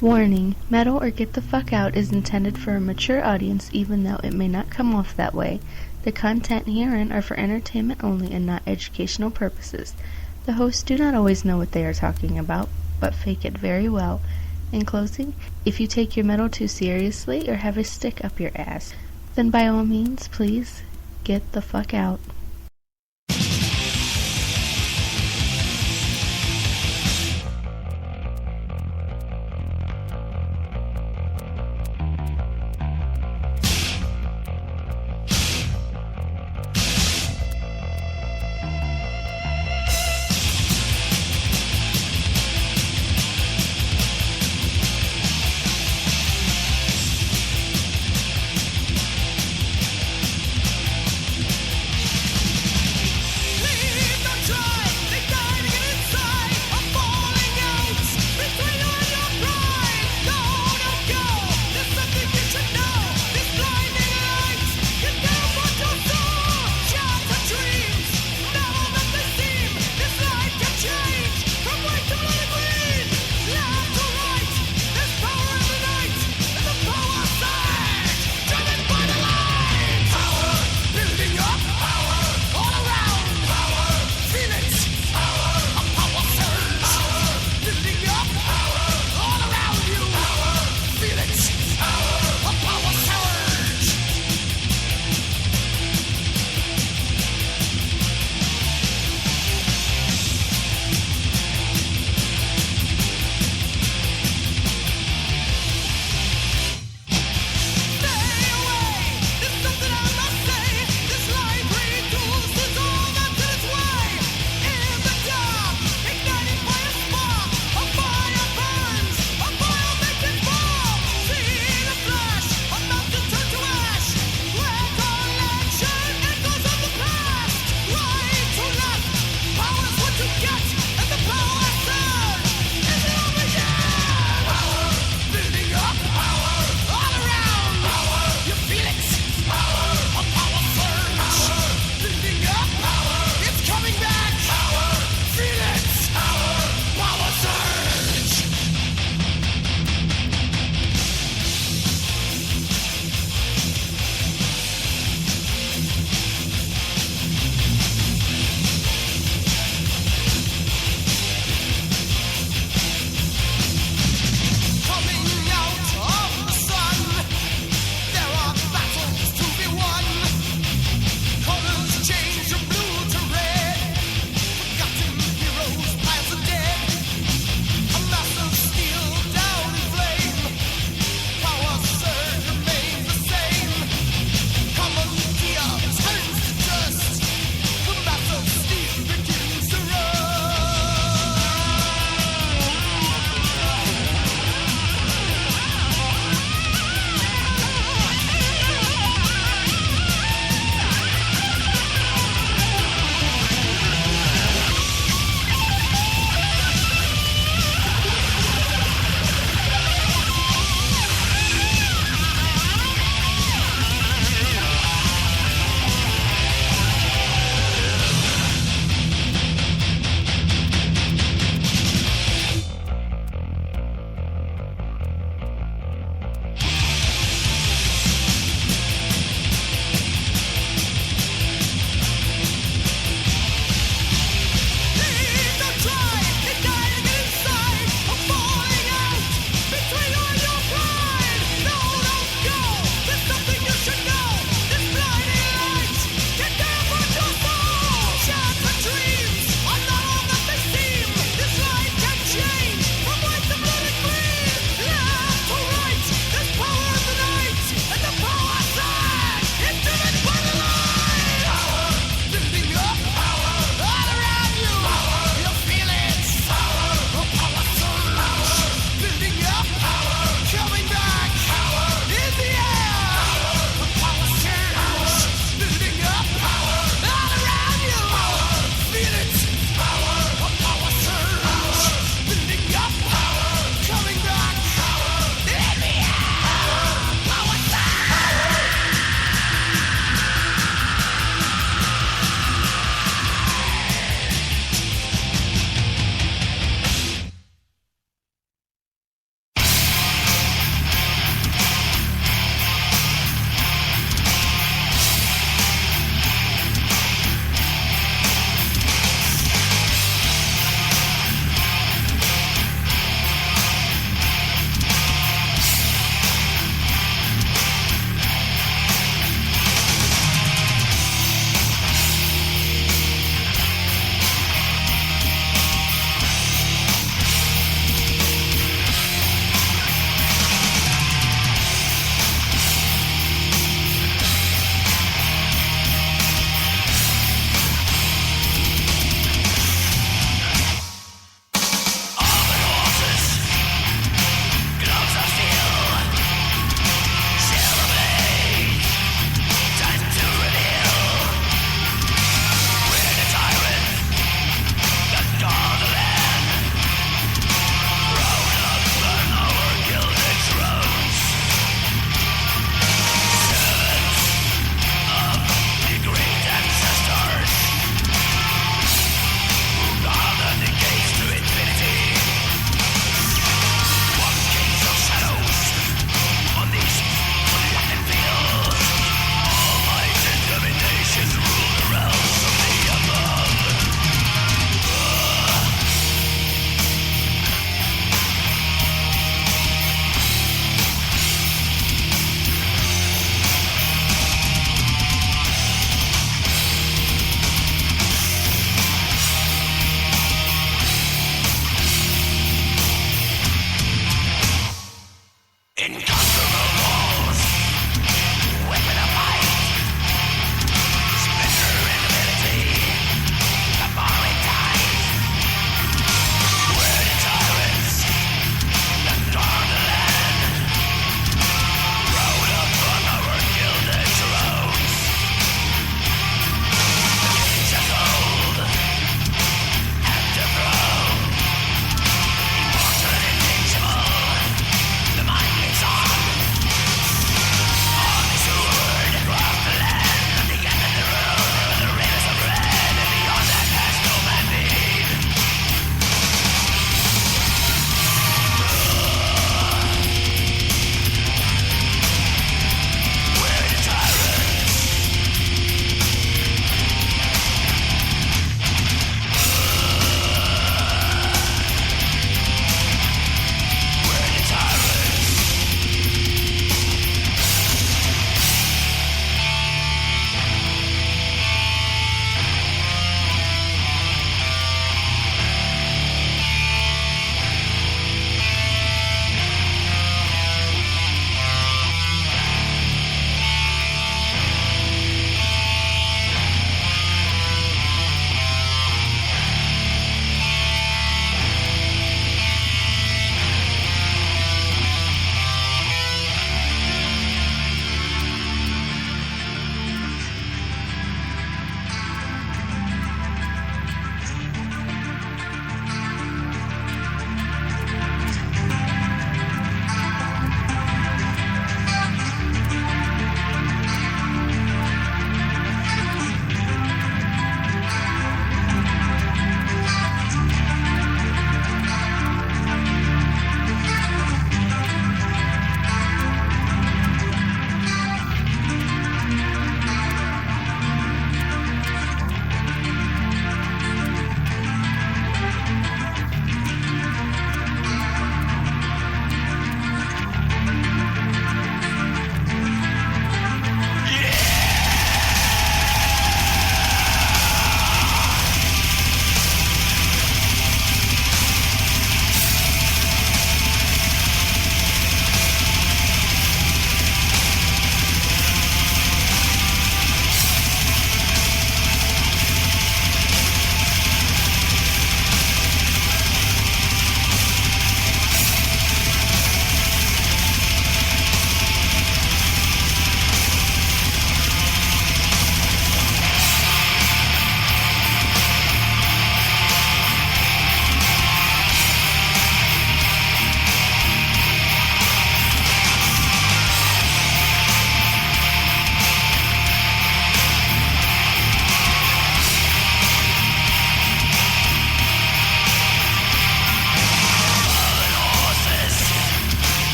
Warning: Metal or Get the Fuck Out is intended for a mature audience even though it may not come off that way. The content herein are for entertainment only and not educational purposes. The hosts do not always know what they are talking about, but fake it very well. In closing, if you take your metal too seriously or have a stick up your ass, then by all means, please, get the fuck out.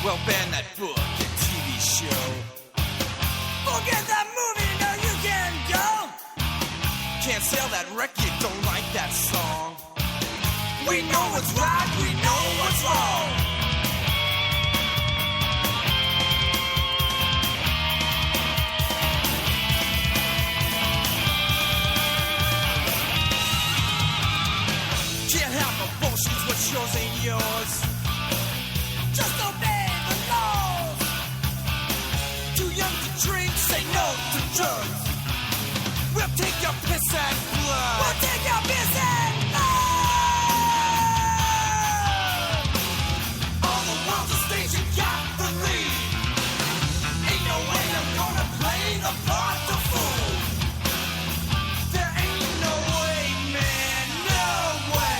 Well, ban that book and TV show. Forget that movie, no you can go. Can't sell that record, don't like that song. We know what's right, we know what's wrong. Can't have no bullshit, what's yours ain't yours. Just obey the laws. Too young to drink, say no to drugs. We'll take your piss and blood. We'll take your piss and blood. All the world's a stage, you got the lead. Ain't no way I'm gonna play the part to fool. There ain't no way, man, no way.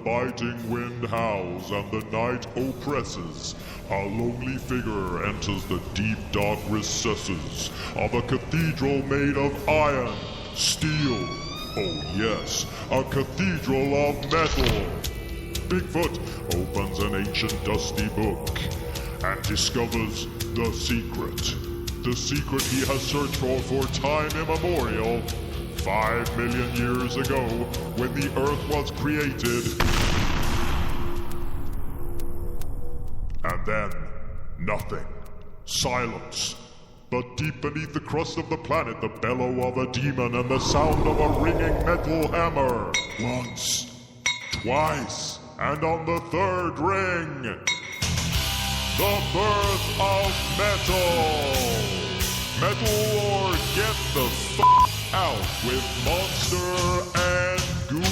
biting wind howls and the night oppresses, a lonely figure enters the deep dark recesses of a cathedral made of iron, steel, oh yes, a cathedral of metal. Bigfoot opens an ancient dusty book and discovers the secret. The secret he has searched for time immemorial. 5 million years ago, when the earth was created. And then, nothing. Silence. But deep beneath the crust of the planet, the bellow of a demon and the sound of a ringing metal hammer. Once, twice, and on the third ring, the birth of metal. Metal or get the out with Monster and Goo.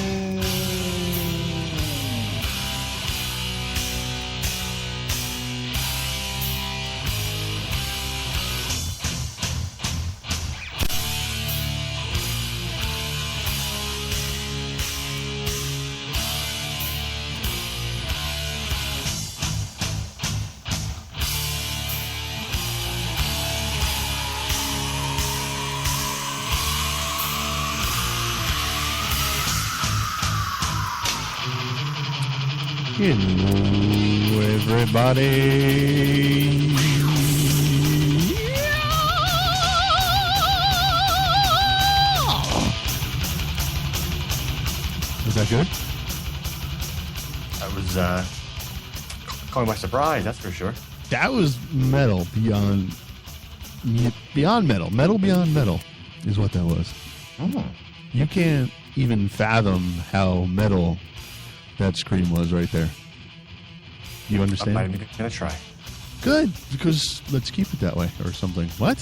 Hello, everybody. Was that good? That was caught me by surprise, that's for sure. That was metal beyond metal. Metal beyond metal is what that was. Oh. You can't even fathom how metal that scream was right there. You understand? I'm not even gonna try. Good, because let's keep it that way or something. What?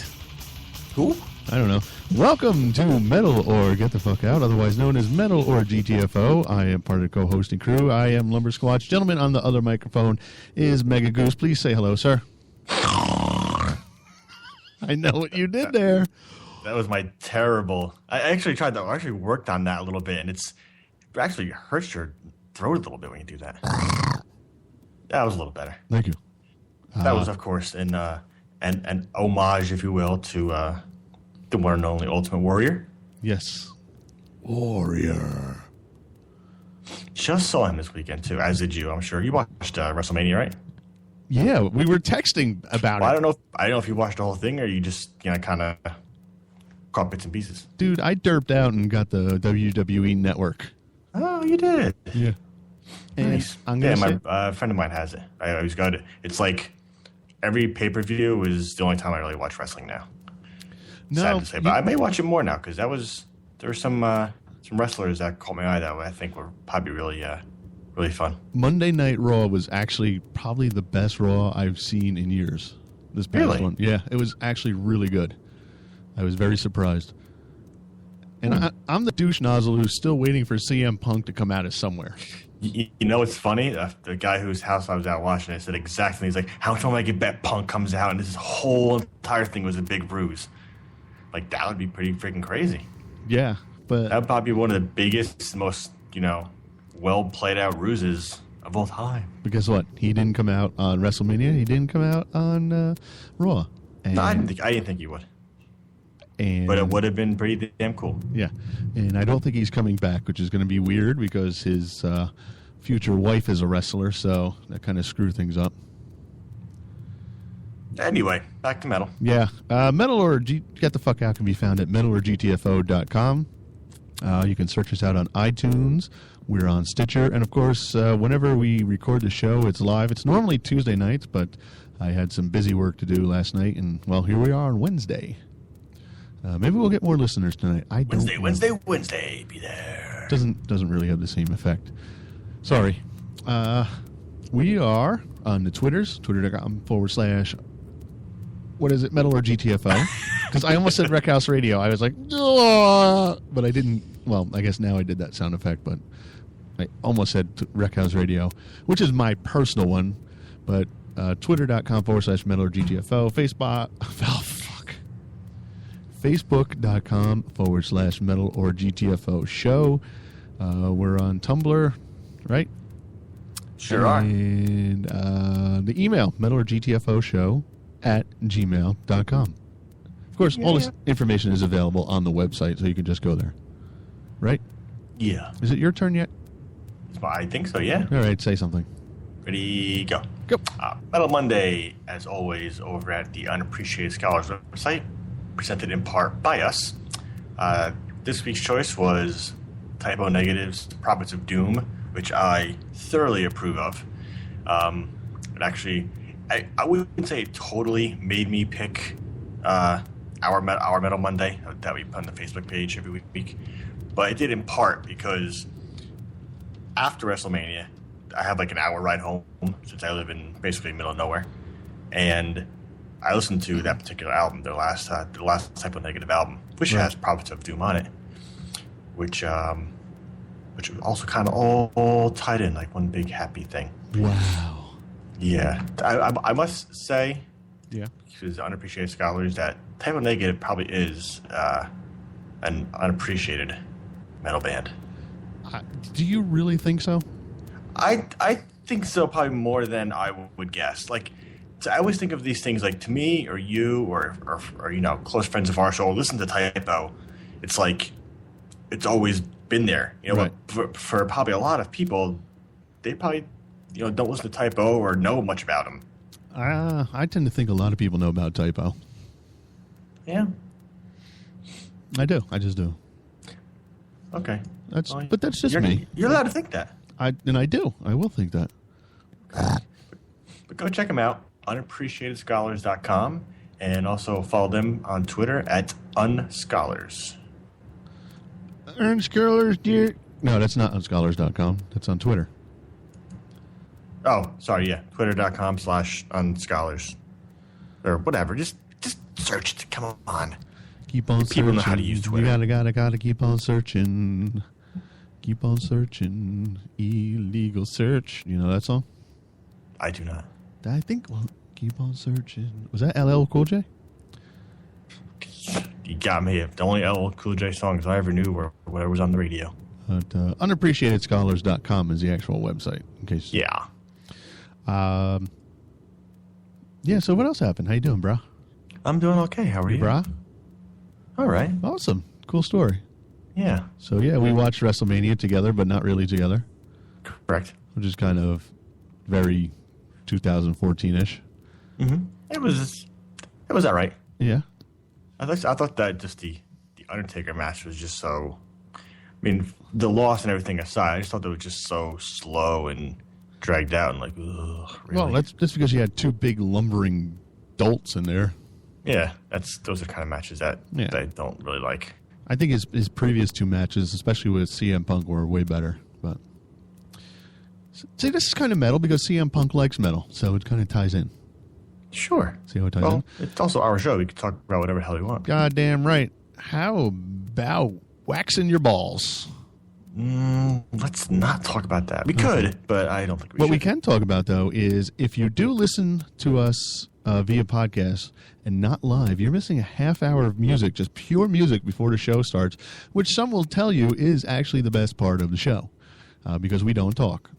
Who? I don't know. Welcome to Metal or Get the Fuck Out, otherwise known as Metal or GTFO. I am part of the co-hosting crew. I am Lumber Squatch. Gentleman on the other microphone is Mega Goose. Please say hello, sir. I know what you did there. That was my terrible. I actually tried that. I actually worked on that a little bit, and it actually hurts your throat a little bit when you do that. That was a little better. Thank you. That was, of course, an homage, if you will, to the one and only Ultimate Warrior. Yes. Warrior. Just saw him this weekend, too, as did you, I'm sure. You watched WrestleMania, right? Yeah, we were texting about it. I don't know if you watched the whole thing or you just, kind of caught bits and pieces. Dude, I derped out and got the WWE Network. Oh, you did? Yeah. And nice. My friend of mine has it. I always got it. It's like every pay-per-view is the only time I really watch wrestling now. No, sad to say, but I may watch it more now because there were some wrestlers that caught my eye that way. I think were probably really fun. Monday Night Raw was actually probably the best Raw I've seen in years. This past one. Yeah, it was actually really good. I was very surprised. And I'm the douche nozzle who's still waiting for CM Punk to come out of somewhere. You know what's funny? The guy whose house I was at watching it said exactly. He's like, how much am I get bet Punk comes out? And this whole entire thing was a big ruse. Like, that would be pretty freaking crazy. Yeah, but... That would probably be one of the biggest, most, well played out ruses of all time. But guess what? He didn't come out on WrestleMania. He didn't come out on Raw. And, no, I didn't think he would. But it would have been pretty damn cool. Yeah. And I don't think he's coming back, which is going to be weird because his future wife is a wrestler, so that kind of screwed things up. Anyway, back to metal. Yeah. Metal or Get the Fuck Out can be found at metalorgtfo.com. You can search us out on iTunes. We're on Stitcher. And, of course, whenever we record the show, it's live. It's normally Tuesday nights, but I had some busy work to do last night. And, well, here we are on Wednesday. Maybe we'll get more listeners tonight. Wednesday, be there. Doesn't really have the same effect. Sorry. We are on the Twitters, twitter.com/ what is it, Metal or GTFO? Because I almost said Rec House Radio. I was like, but I didn't. Well, I guess now I did that sound effect, but I almost said Rec House Radio, which is my personal one. But twitter.com/ Metal or GTFO, Facebook.com/ Metal or GTFO show. We're on Tumblr, right? Sure are. And the email, metalorgtfoshow@gmail.com. Of course, all this information is available on the website, so you can just go there. Right? Yeah. Is it your turn yet? I think so, yeah. All right, say something. Ready, go. Go. Metal Monday, as always, over at the Unappreciated Scholars website, presented in part by us. This week's choice was Typo Negative's Prophets of Doom, which I thoroughly approve of. It actually, I wouldn't say it totally made me pick our Metal Monday that we put on the Facebook page every week, but it did in part because after WrestleMania, I have like an hour ride home since I live in basically middle of nowhere, and I listened to that particular album, the last Typo Negative album, which has Prophets of Doom on it, which also kind of all tied in like one big happy thing. Wow. Yeah, I must say, Yeah. because Unappreciated Scholars, that Typo Negative probably is an unappreciated metal band. Do you really think so? I think so, probably more than I would guess. Like, so I always think of these things like, to me or you or you know, close friends of ours who listen to Typo. It's like it's always been there. You know, right. for probably a lot of people, they probably don't listen to Typo or know much about them. I tend to think a lot of people know about Typo. Yeah, I do. I just do. Okay. But that's just me. You're allowed to think that. I do. I will think that. But go check them out, unappreciatedscholars.com, and also follow them on Twitter at unscholars. Unscholars, dear. No, that's not unscholars.com. That's on Twitter. Oh, sorry, yeah. Twitter.com/unscholars. Or whatever. Just search it. Come on. Keep on searching. People know how to use Twitter. You gotta keep on searching. Keep on searching. Illegal search. You know that song? I do not. I think, keep on searching. Was that LL Cool J? You got me. The only LL Cool J songs I ever knew were whatever was on the radio. But unappreciatedscholars.com is the actual website. In case. Yeah. Yeah, so what else happened? How you doing, brah? I'm doing okay. How are you? Brah? All right. Awesome. Cool story. Yeah. So, yeah, we watched WrestleMania together, but not really together. Correct. Which is kind of very 2014-ish. Mm-hmm. It was all right. Yeah. I thought that just the Undertaker match was just so... I mean, the loss and everything aside, I just thought it was just so slow and dragged out and like, ugh, really? Well, that's because you had two big lumbering dolts in there. Yeah, those are kind of matches that I don't really like. I think his previous two matches, especially with CM Punk, were way better. But see, this is kind of metal because CM Punk likes metal, so it kind of ties in. Sure. See how it ties in? It's also our show. We can talk about whatever the hell we want. Goddamn right. How about waxing your balls? Let's not talk about that. We could, but I don't think we should. What we can talk about, though, is if you do listen to us via podcast and not live, you're missing a half hour of music, just pure music before the show starts, which some will tell you is actually the best part of the show because we don't talk.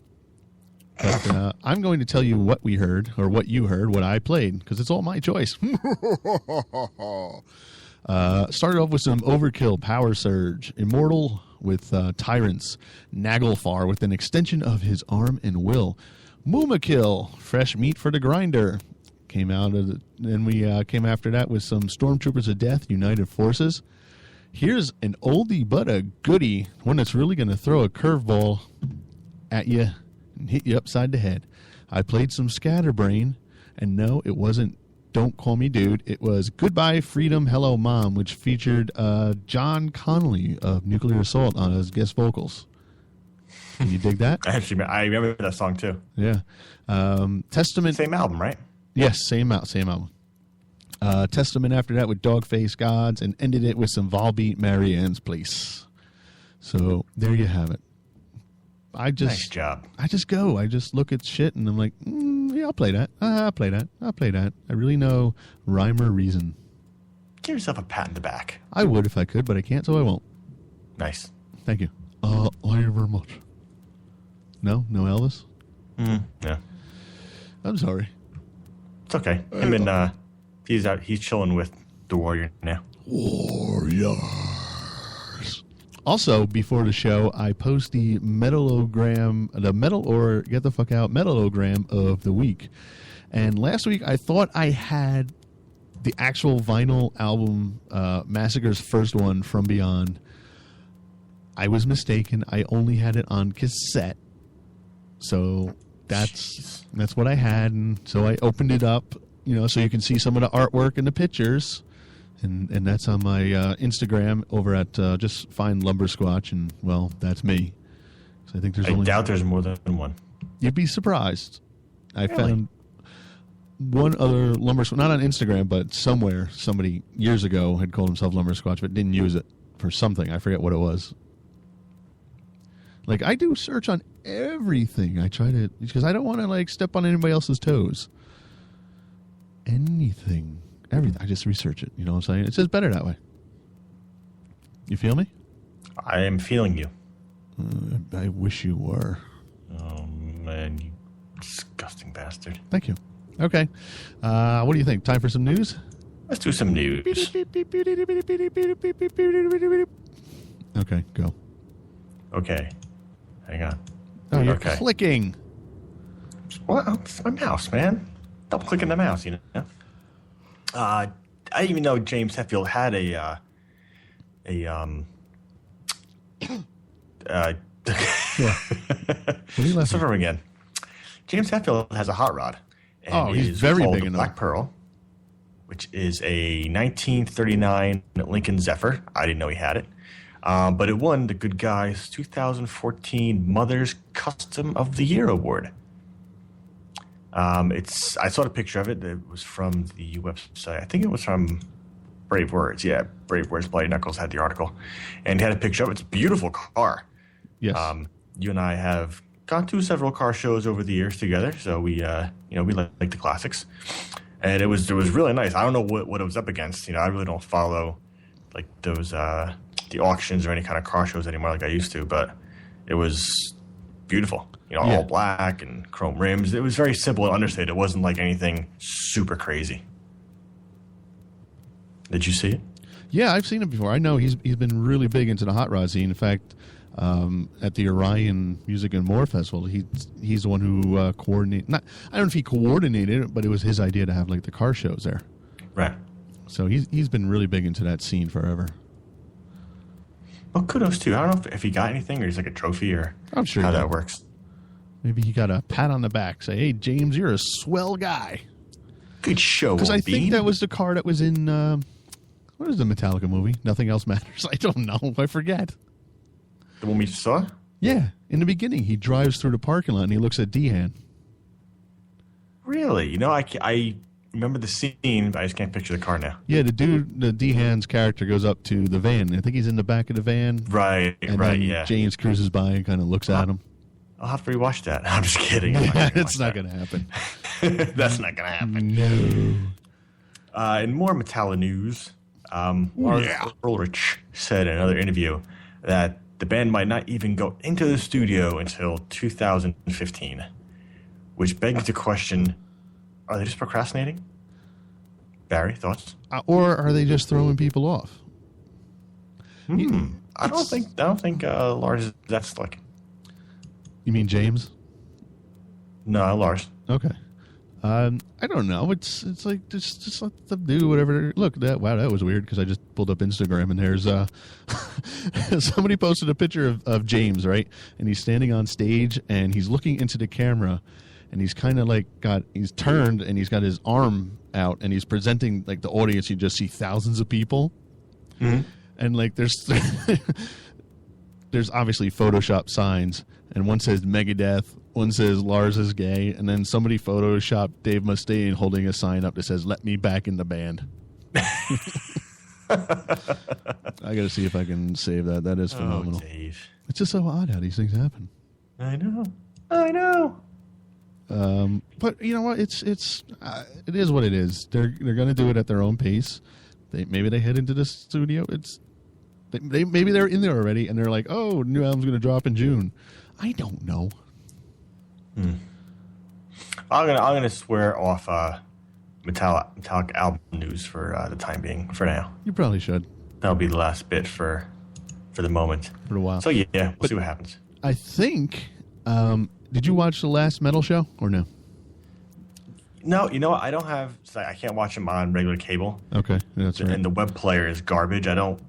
But I'm going to tell you what we heard, or what you heard, what I played, because it's all my choice. Started off with some Overkill, Power Surge, Immortal with Tyrants, Naglfar with an extension of his arm and will, Moomakill, Fresh Meat for the Grinder. Then we came after that with some Stormtroopers of Death, United Forces. Here's an oldie but a goodie, one that's really going to throw a curveball at you and hit you upside the head. I played some Scatterbrain, and no, it wasn't Don't Call Me Dude. It was Goodbye Freedom, Hello Mom, which featured John Connolly of Nuclear Assault on his guest vocals. Can you dig that? I remember that song too. Yeah. Testament. Same album, right? Yes, same album. Testament after that with Dogface Gods, and ended it with some Volbeat, Marianne's Place. So there you have it. Nice job. I just look at shit and I'm like, yeah, I'll play that. I'll play that. I really know rhyme or reason. Give yourself a pat in the back. I would if I could, but I can't, so I won't. Nice. Thank you. Thank you very much. No Elvis? Yeah. I'm sorry. It's okay. Him and he's chilling with the Warrior now. Warriors. Also, before the show, I post the metalogram of the week. And last week, I thought I had the actual vinyl album, Massacre's first one, From Beyond. I was mistaken. I only had it on cassette. So that's what I had. And so I opened it up, so you can see some of the artwork and the pictures. And that's on my Instagram over at just find Lumber Squatch, and well, that's me. So I think I doubt there's more than one. You'd be surprised. I Really? found one other Lumber Squatch, not on Instagram, but somewhere somebody years ago had called himself Lumber Squatch, but didn't use it for something. I forget what it was. Like, I do search on everything. I try to, because I don't want to step on anybody else's toes. Anything. Everything. I just research it. You know what I'm saying? It's just better that way. You feel me? I am feeling you. I wish you were. Oh, man, you disgusting bastard. Thank you. Okay. What do you think? Time for some news? Let's do some news. Okay, go. Okay. Hang on. Oh, you're Okay. clicking. What? It's my mouse, man. Double clicking the mouse, I didn't even know James Hetfield had Yeah. What are you laughing Start from again. James Hetfield has a hot rod. And Oh, he's it is very called big the in Black them. Pearl, which is a 1939 Lincoln Zephyr. I didn't know he had it. But it won the Good Guys 2014 Mother's Custom of the Year Award. I saw the picture of it. It was from the website. I think it was from Brave Words. Yeah, Brave Words. Bloody Knuckles had the article, and he had a picture of it. It's a beautiful car. Yes. You and I have gone to several car shows over the years together, so we like the classics, and it was really nice. I don't know what it was up against. I really don't follow like those the auctions or any kind of car shows anymore like I used to, but it was beautiful. All black and chrome rims. It was very simple and understated. It wasn't like anything super crazy. Did you see it? Yeah, I've seen it before. I know he's been really big into the hot rod scene. In fact, at the Orion Music and More Festival, he's the one who coordinated. I don't know if he coordinated it, but it was his idea to have the car shows there. Right. So he's been really big into that scene forever. Well, kudos too. I don't know if he got anything or he's like a trophy or I'm sure how he that did. works. Maybe he got a pat on the back. Say, hey, James, you're a swell guy. Good show. Because I think Bean. that was the car that was in, what is the Metallica movie? Nothing Else Matters. I don't know. I forget. The one we saw? Yeah. In the beginning, he drives through the parking lot and he looks at Dehan. Really? I remember the scene, but I just can't picture the car now. Yeah, the Dehan's character goes up to the van. I think he's in the back of the van. Right, And right, then yeah. James cruises by and kind of looks at him. I'll have to rewatch that. I'm just kidding. It's not going to happen. That's not going to happen. No. In more Metallica news, Lars Ulrich said in another interview that the band might not even go into the studio until 2015, which begs the question, are they just procrastinating? Barry, thoughts? Or are they just throwing people off? I don't think Lars is that slick. You mean James? No, Lars. Okay. I don't know. It's like just let them do whatever. Look, that was weird because I just pulled up Instagram and there's somebody posted a picture of James, right? And he's standing on stage and he's looking into the camera and he's kind of he's turned and he's got his arm out and he's presenting the audience. You just see thousands of people, and there's there's obviously Photoshop signs, and one says Megadeth, one says Lars is gay, and then somebody Photoshopped Dave Mustaine holding a sign up that says "Let me back in the band." I got to see if I can save that. That is phenomenal. Oh, Dave. It's just so odd how these things happen. I know. But you know what? It is what it is. They're going to do it at their own pace. Maybe they head into the studio. Maybe they're in there already, and they're like, "Oh, new album's going to drop in June." I don't know. I'm gonna swear off Metallic album news for the time being. For now, You probably should that'll be the last bit for the moment. for a while. So yeah, we'll see what happens. I think. Did you watch the last metal show or no? No, you know what? I don't have. I can't watch them on regular cable. Okay, yeah, that's right. And the web player is garbage. I don't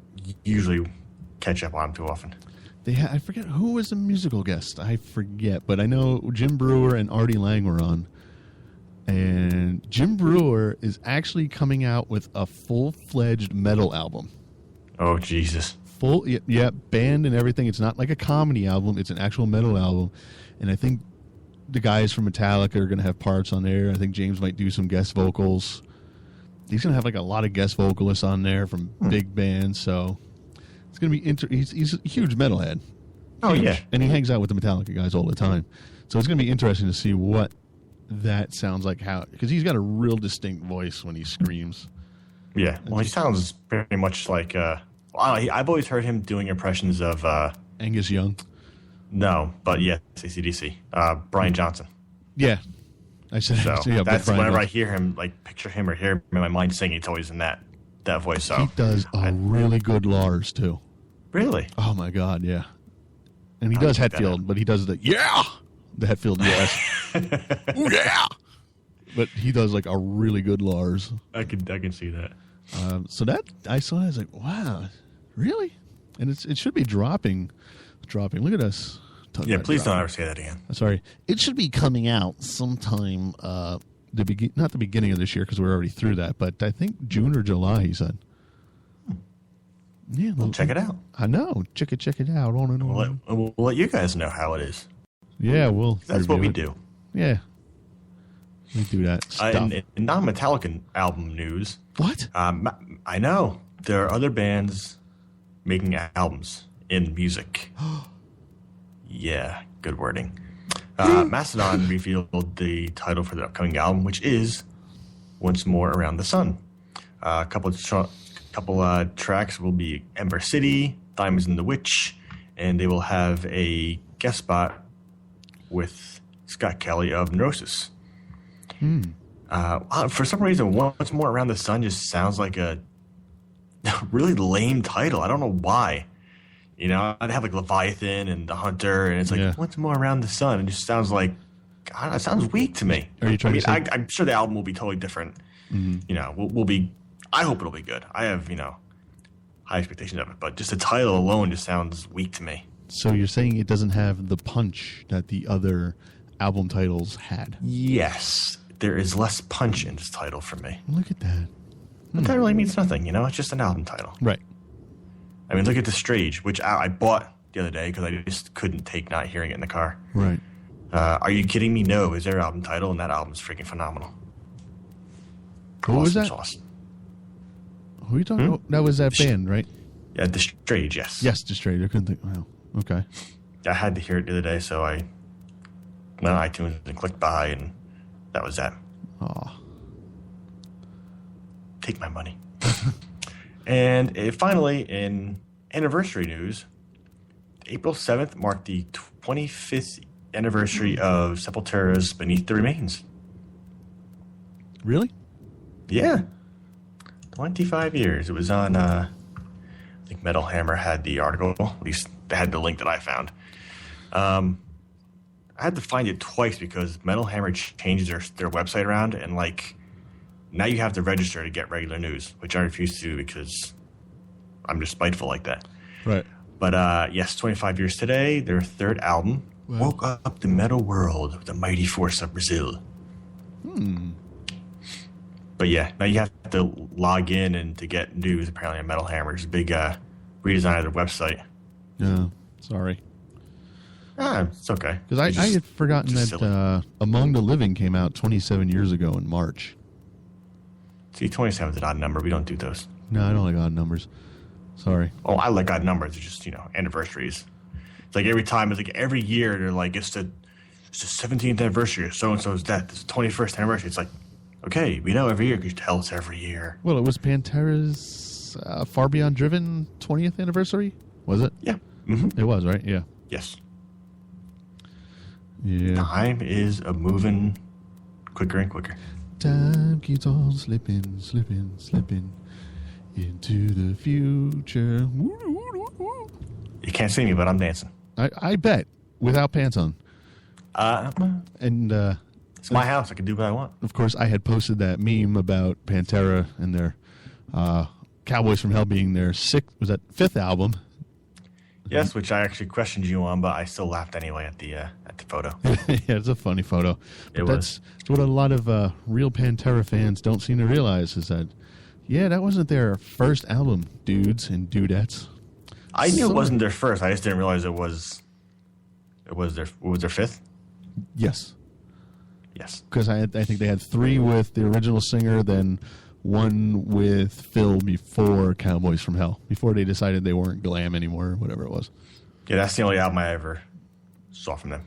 usually catch up on them too often. I forget who was the musical guest. I forget, but I know Jim Brewer and Artie Lang were on. And Jim Brewer is actually coming out with a full-fledged metal album. Oh, Jesus. Full, yeah, band and everything. It's not like a comedy album. It's an actual metal album. And I think the guys from Metallica are going to have parts on there. I think James might do some guest vocals. He's going to have like a lot of guest vocalists on there from big bands. So it's going to be he's a huge metalhead. Oh, Huge. yeah. And he hangs out with the Metallica guys all the time. So it's going to be interesting to see what that sounds like, because he's got a real distinct voice when he screams. Yeah. Well, he sounds pretty much like. I've always heard him doing impressions of. Angus Young. No, but yes, AC/DC. Brian Johnson. Yeah. I said So yeah, that's Brian whenever Johnson. I hear him, like picture him or hear him in my mind singing, it's always in that voice. So He does a really good Lars, too. really, Oh, my God, yeah. And he I'll does check that Hetfield, out. but he does the Hetfield, yes. Ooh, yeah! But he does, like, a really good Lars. I can see that. So that, I saw that, I was like, wow, really? And it should be dropping. Look at us. talking Yeah, about please don't dropping. ever say that again. Sorry. It should be coming out sometime, not the beginning of this year, because we're already through that, but I think June or July, he said. Yeah, We'll check it out. I know. Check it out. On and on. We'll let you guys know how it is. Yeah, That's what we review it. do. Yeah. We do that stuff. In non-Metallica album news, What? I know there are other bands making albums in music. Yeah, good wording. Mastodon revealed the title for their upcoming album, which is Once More Around the Sun. A couple tracks will be Ember City, Diamonds in the Witch, and they will have a guest spot with Scott Kelly of Neurosis. For some reason, Once More Around the Sun just sounds like a really lame title. I don't know why. You know, I'd have like Leviathan and The Hunter, and it's like, Yeah. Once More Around the Sun. It just sounds like, God, it sounds weak to me. Are you trying to say- I'm sure the album will be totally different. You know, we'll be, I hope it'll be good. I have, high expectations of it, but just the title alone just sounds weak to me. So you're saying it doesn't have the punch that the other album titles had? Yes, there is less punch in this title for me. Look at that. But that really means nothing, It's just an album title. Right. I mean, look at The Strage, which I bought the other day because I just couldn't take not hearing it in the car. Right. Are you kidding me? No, is their album title, and that album's freaking phenomenal. Who was Awesome that? sauce. Who are you talking about? That was that band, right? Yeah, The Strage, yes. Yes, just straight. I couldn't think. Wow. Okay. I had to hear it the other day, so I went on iTunes and clicked buy, and that was that. Aw. Take my money. And finally, in anniversary news, April 7th marked the 25th anniversary of Sepultura's Beneath the Remains. Really? Yeah. 25 years. It was on, I think Metal Hammer had the article. At least they had the link that I found. I had to find it twice because Metal Hammer changed their website around, and now you have to register to get regular news, which I refuse to do because I'm just spiteful like that. Right. But yes, 25 years today, their third album woke up the metal world with the mighty force of Brazil. But yeah, now you have to log in and to get news apparently on Metal Hammer's big redesign of their website. Yeah. Sorry. It's okay. Because I had forgotten just that Among the Living came out 27 years ago in March. See, 27 is an odd number. We don't do those. No, I don't like odd numbers. Sorry. Oh, I like odd numbers. It's just, anniversaries. It's like every time, it's like every year, they're like, it's the 17th anniversary of so-and-so's death. It's the 21st anniversary. It's like, okay, we know every year because you tell us every year. Well, it was Pantera's Far Beyond Driven 20th anniversary, was it? Yeah. Mm-hmm. It was, right? Yeah. Yes. Yeah. Time is a moving quicker and quicker. Time keeps on slipping, slipping, slipping into the future. You can't see me, but I'm dancing. I bet, without pants on. And it's my house. I can do what I want. of course, I had posted that meme about Pantera and their Cowboys from Hell being their fifth album. Yes, which I actually questioned you on, but I still laughed anyway at the photo. Yeah, it's a funny photo. But It that's what a lot of real Pantera fans don't seem to realize is that, yeah, that wasn't their first album, dudes and dudettes. I knew it wasn't their first. I just didn't realize it was their fifth. Yes. Yes. Because I think they had 3 with the original singer, then 1 with Phil before Cowboys from Hell, before they decided they weren't glam anymore or whatever it was. Yeah, that's the only album I ever saw from them.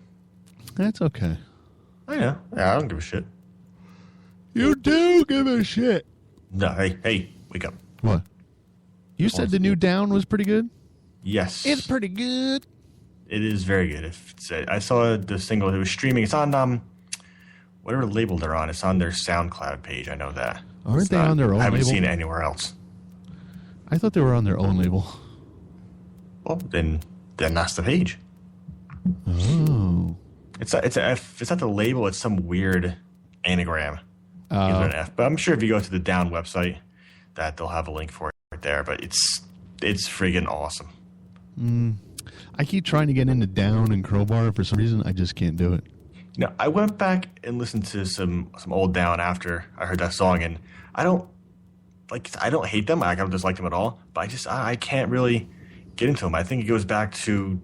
That's okay. I know. Yeah, I don't give a shit. You do give a shit. No, hey, wake up. What? You said the new Down was pretty good? Yes. It's pretty good. It is very good. I saw the single. It was streaming. It's on whatever label they're on. It's on their SoundCloud page. I know that. Aren't they on their own I haven't label? seen it anywhere else. I thought they were on their own label. Well, then that's the page. Oh. It's not the label. It's some weird anagram. Either an F. But I'm sure if you go to the Down website, that they'll have a link for it right there. But it's friggin' awesome. I keep trying to get into Down and Crowbar. For some reason, I just can't do it. You know, I went back and listened to some old Down after I heard that song, and I don't hate them. I don't dislike them at all. But I can't really get into them. I think it goes back to,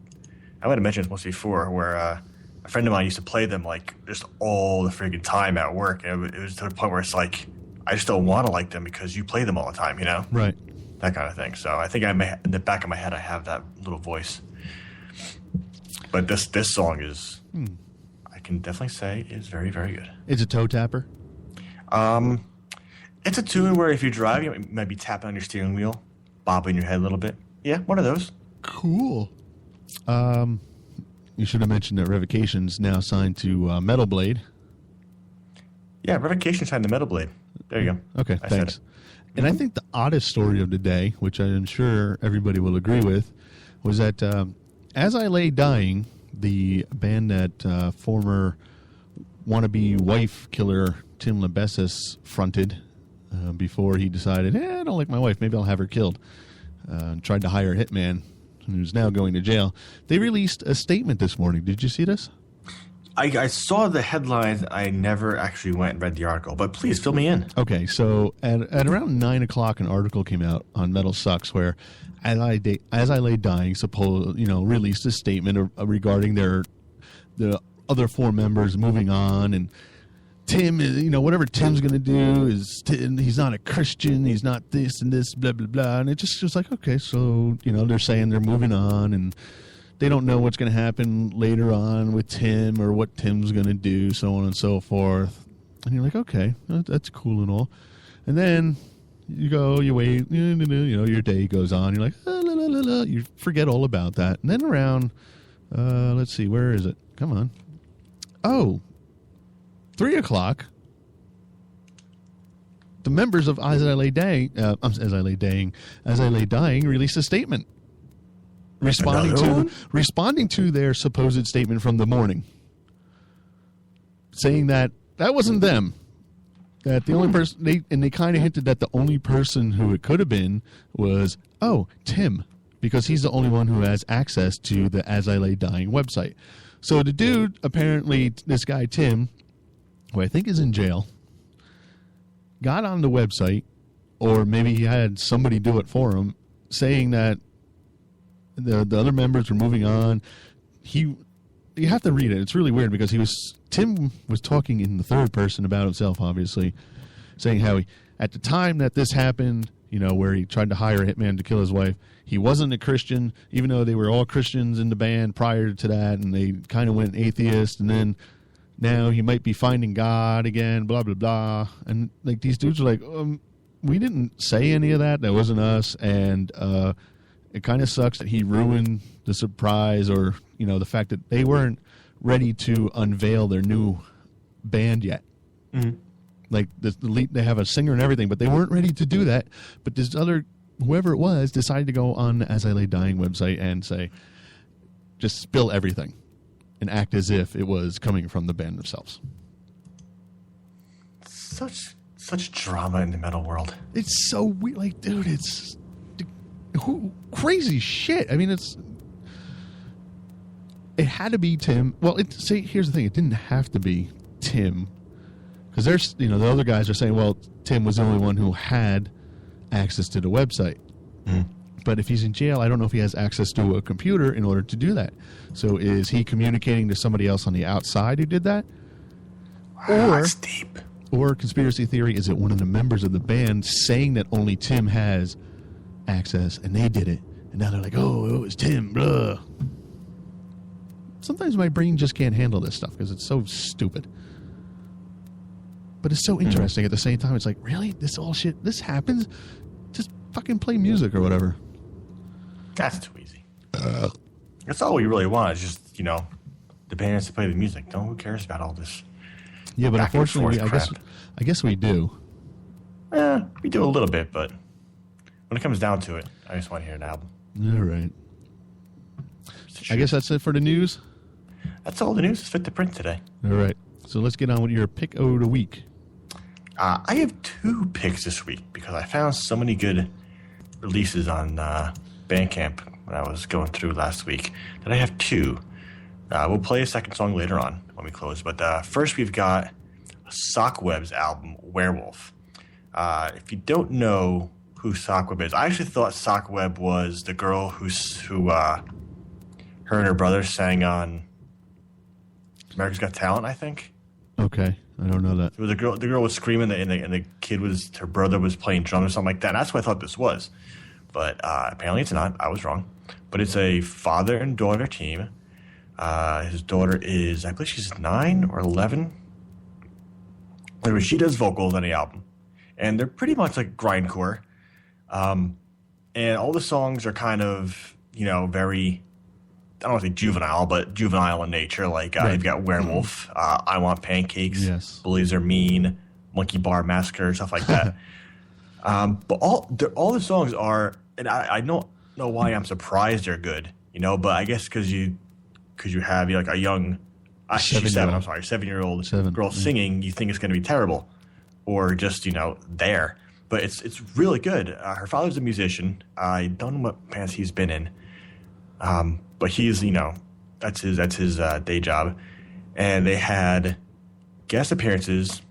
I might have mentioned this once before, where a friend of mine used to play them like just all the friggin' time at work. And it was to the point where it's like, I just don't want to like them because you play them all the time, you know? Right. That kind of thing. So I think in the back of my head, I have that little voice. But this song is, I can definitely say, is very, very good. It's a toe tapper. It's a tune where if you drive, you might be tapping on your steering wheel, bobbing your head a little bit. Yeah, one of those. Cool. You should have mentioned that Revocation's now signed to Metal Blade. Yeah, Revocation signed the Metal Blade. There you go. Okay, I said thanks. it. And I think the oddest story of the day, which I am sure everybody will agree with, was that As I Lay Dying, the band that former wannabe wife killer Tim Lebessis fronted before he decided, I don't like my wife, maybe I'll have her killed, and tried to hire a hitman who's now going to jail. They released a statement this morning. Did you see this? I saw the headlines. I never actually went and read the article, but please fill me in. Okay, so at around 9 o'clock, an article came out on Metal Sucks where As I Lay Dying released a statement regarding the other 4 members moving on, and Tim is, whatever Tim's going to do is, he's not a Christian, he's not this and this, blah, blah, blah. And it just was like, okay, so, they're saying they're moving on, and they don't know what's going to happen later on with Tim or what Tim's going to do, so on and so forth. And you're like, okay, that's cool and all. And then you go, you wait, your day goes on. You're like, la, la, la, la. You forget all about that. And then around, let's see, where is it? Come on. Oh, 3 o'clock. The members of As I Lay Dying released a statement responding to their supposed statement from the morning, saying that wasn't them. That the only person they kind of hinted that the only person who it could have been was Tim, because he's the only one who has access to the As I Lay Dying website. So the dude, apparently this guy Tim, who I think is in jail, got on the website, or maybe he had somebody do it for him, saying that the other members were moving on. You have to read it. It's really weird because Tim was talking in the third person about himself, obviously, saying how at the time that this happened, where he tried to hire a hitman to kill his wife, he wasn't a Christian, even though they were all Christians in the band prior to that, and they kind of went atheist, and then now he might be finding God again, blah, blah, blah. And like these dudes are like, we didn't say any of that. That wasn't us. And it kind of sucks that he ruined the surprise, or, the fact that they weren't ready to unveil their new band yet. Mm-hmm. Like the lead, they have a singer and everything, but they weren't ready to do that. But this other, whoever it was, decided to go on As I Lay Dying website and say, just spill everything and act as if it was coming from the band themselves. Such drama in the metal world. It's so weird. Like, dude, it's crazy shit. I mean, it had to be Tim. Well, here's the thing. It didn't have to be Tim. Because there's, the other guys are saying, well, Tim was the only one who had access to the website. Mm. But if he's in jail, I don't know if he has access to a computer in order to do that. So is he communicating to somebody else on the outside who did that? Wow, that's deep. Or conspiracy theory, is it one of the members of the band saying that only Tim has access and they did it? And now they're like, oh, it was Tim, blah. Sometimes my brain just can't handle this stuff because it's so stupid. But it's so interesting at the same time. It's like, really? This happens? Just fucking play music or whatever. That's too easy. That's all we really want is just, the bands to play the music. Who cares about all this? Yeah, but unfortunately, I guess we do. We do a little bit, but when it comes down to it, I just want to hear an album. All right. I guess that's it for the news? That's all the news is fit to print today. All right. So let's get on with your pick of the week. I have 2 picks this week because I found so many good releases on Bandcamp when I was going through last week that I have 2. We'll play a second song later on when we close. But first we've got Sockweb's album, Werewolf. If you don't know who Sockweb is, I actually thought Sockweb was the girl who her and her brother sang on America's Got Talent, I think. Okay, I don't know that. So the girl was screaming, and the kid her brother was playing drums or something like that. And that's what I thought this was. But apparently it's not. I was wrong. But it's a father and daughter team. His daughter is, I believe she's 9 or 11. Anyway, she does vocals on the album. And they're pretty much like grindcore. And all the songs are kind of, very, I don't want to say juvenile, but juvenile in nature. Like you've got Werewolf, I Want Pancakes, yes. Bullies Are Mean, Monkey Bar Massacre, stuff like that. But all the songs are, and I don't know why I'm surprised they're good, but I guess because you have like a young, she's 7, I'm sorry, 7-year-old girl singing, you think it's going to be terrible, or just there. But it's really good. Her father's a musician. I don't know what bands he's been in. But he's, that's his day job. And they had guest appearances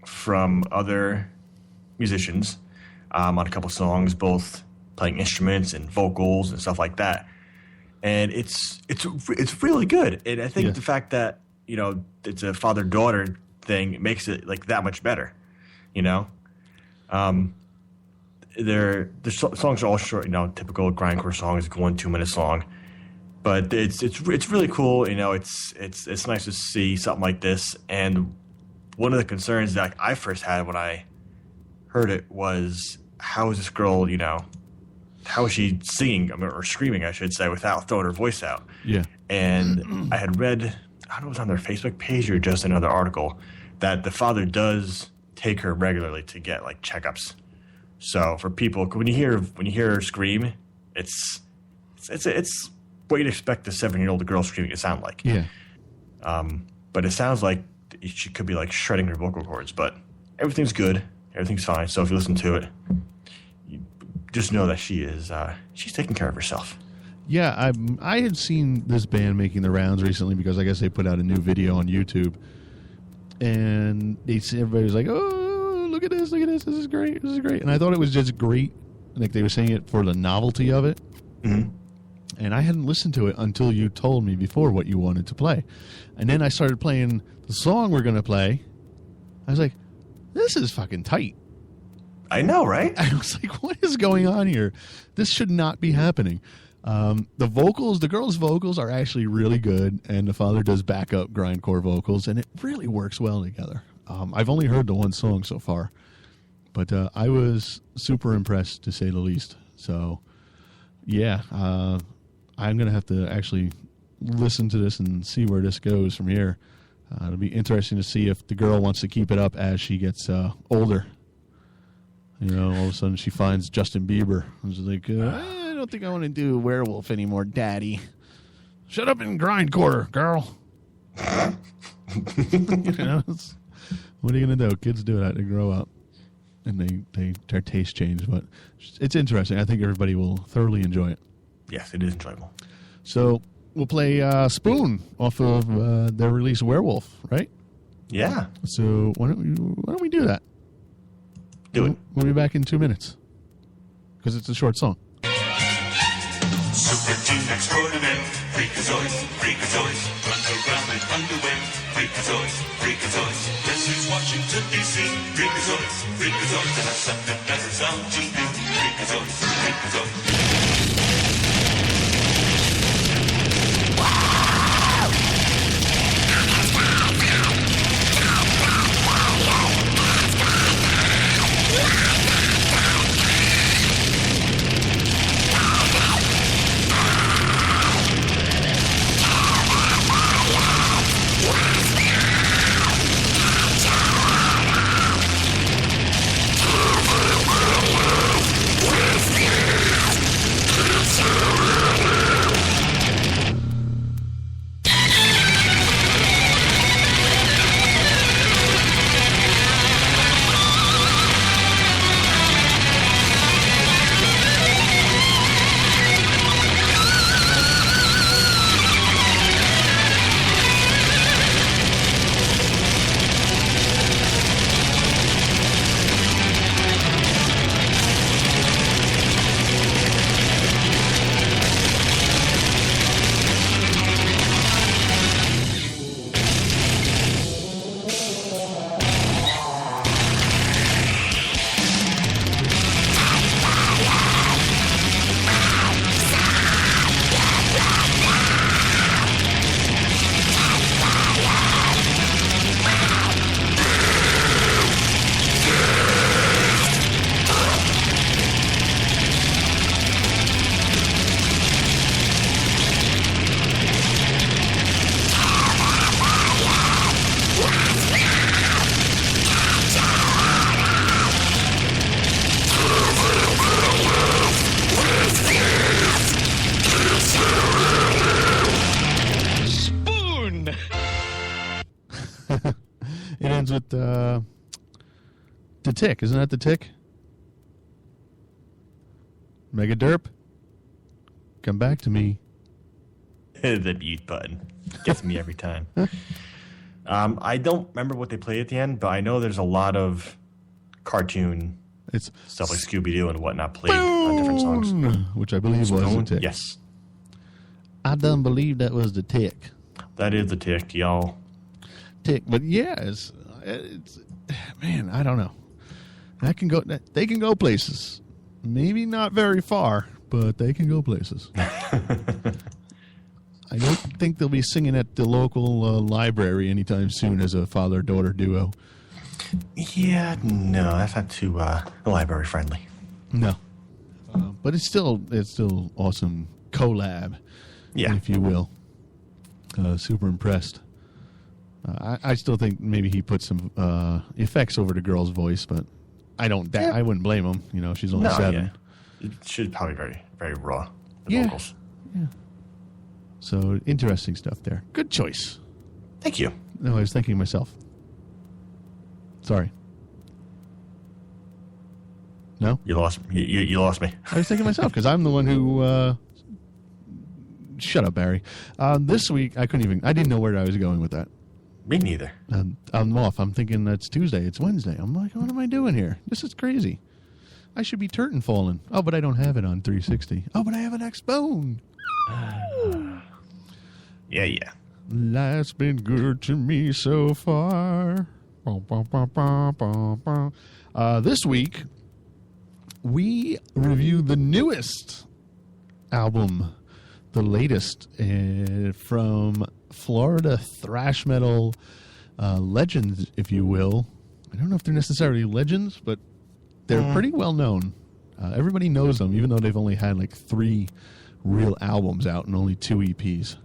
from other musicians on a couple songs, both playing instruments and vocals and stuff like that. And it's really good. And I think the fact that, it's a father-daughter thing makes it like that much better, The songs are all short, typical grindcore songs, 1-2 minutes long. But it's really cool, it's nice to see something like this. And one of the concerns that I first had when I heard it was, how is this girl, how is she singing, or screaming, I should say, without throwing her voice out? Yeah. And I had read, I don't know if it was on their Facebook page or just another article, that the father does take her regularly to get like checkups. So for people, when you hear her scream, it's what you'd expect a 7-year-old girl screaming to sound like. Yeah. But it sounds like she could be like shredding her vocal cords, but everything's good. Everything's fine. So if you listen to it, you just know that she's taking care of herself. Yeah, I had seen this band making the rounds recently because I guess they put out a new video on YouTube, and everybody was like, "Oh, look at this! This is great! This is great!" And I thought it was just great, like they were saying it for the novelty of it. Mm-hmm. And I hadn't listened to it until you told me before what you wanted to play, and then I started playing the song we're going to play. I was like, "This is fucking tight." I know, right? I was like, "What is going on here? This should not be happening." The girl's vocals are actually really good, and the father does backup grindcore vocals, and it really works well together. I've only heard the one song so far, but I was super impressed, to say the least. So, yeah, I'm going to have to actually listen to this and see where this goes from here. It'll be interesting to see if the girl wants to keep it up as she gets older. You know, all of a sudden she finds Justin Bieber. And she's like, I don't think I want to do werewolf anymore, Daddy. Shut up and grind quarter, girl. You know, what are you going to do? Kids do that. They grow up. And their taste change. But it's interesting. I think everybody will thoroughly enjoy it. Yes, it is enjoyable. So we'll play Spoon off of their release Werewolf, right? Yeah. So why don't we do that? Do it. We'll be back in 2 minutes because it's a short song. Super Team Extraordinaire, Freakazoids, Freakazoids, underground and underwear, Freakazoids, guess who's Washington DC? Freakazoids, and I suck that as it's on TV. Freakazoids. It ends with the tick. Isn't that the tick? Mega Derp? Come back to me. The mute button gets me every time. I don't remember what they played at the end, but I know there's a lot of cartoon stuff like Scooby-Doo and whatnot played on different songs. Which I believe was the tick. Yes. I don't believe that was the tick. That is the tick, y'all. Tick, but yeah, it's man, I don't know. They can go places. Maybe not very far, but they can go places. I don't think they'll be singing at the local library anytime soon as a father-daughter duo. Yeah, no, that's not too library friendly. No, but it's still awesome collab, if you will. Super impressed. I still think maybe he put some effects over the girl's voice, but I wouldn't blame him. You know, she's only 7. Yeah. It should probably very, very raw. The vocals. Yeah. So interesting stuff there. Good choice. Thank you. No, I was thinking myself. Sorry. No? You lost me. You lost me. I was thinking myself because I'm the one who. Shut up, Barry. This week I didn't know where I was going with that. Me neither. I'm off. I'm thinking that's Tuesday. It's Wednesday. I'm like, what am I doing here? This is crazy. I should be turtin' falling. Oh, but I don't have it on 360. Oh, but I have an X-Bone. Yeah. Life's been good to me so far. This week, we review the newest album, the latest from Florida thrash metal legends, if you will. I don't know if they're necessarily legends, but they're pretty well known. Everybody knows them, even though they've only had like 3 real albums out and only 2 EPs.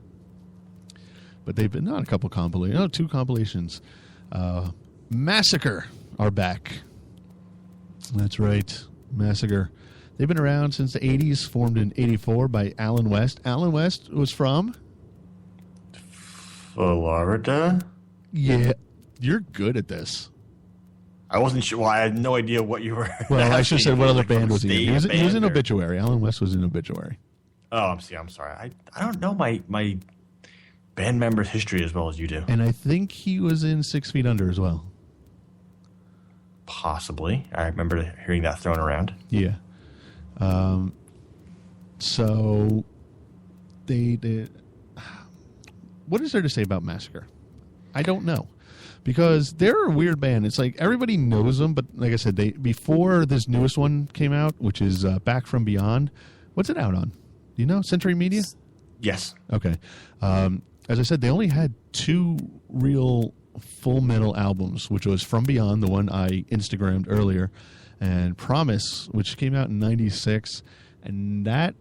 But they've been on a couple compilations. No, 2 compilations. Massacre are back. That's right. Massacre. They've been around since the 80s, formed in 84 by Alan West. Alan West was from? Florida? Yeah. You're good at this. I wasn't sure. Well, I had no idea what you were. Well, I should have said what other band was he in. He was in or... Obituary. Alan West was in Obituary. Oh, I'm sorry. I don't know my band members' history as well as you do. And I think he was in 6 Feet Under as well. Possibly. I remember hearing that thrown around. Yeah. So they what is there to say about Massacre? I don't know. Because they're a weird band. It's like everybody knows them, but like I said, before this newest one came out, which is Back From Beyond, what's it out on? Do you know? Century Media? Yes. Okay. As I said, they only had 2 real full metal albums, which was From Beyond, the one I Instagrammed earlier, and Promise, which came out in 96. And that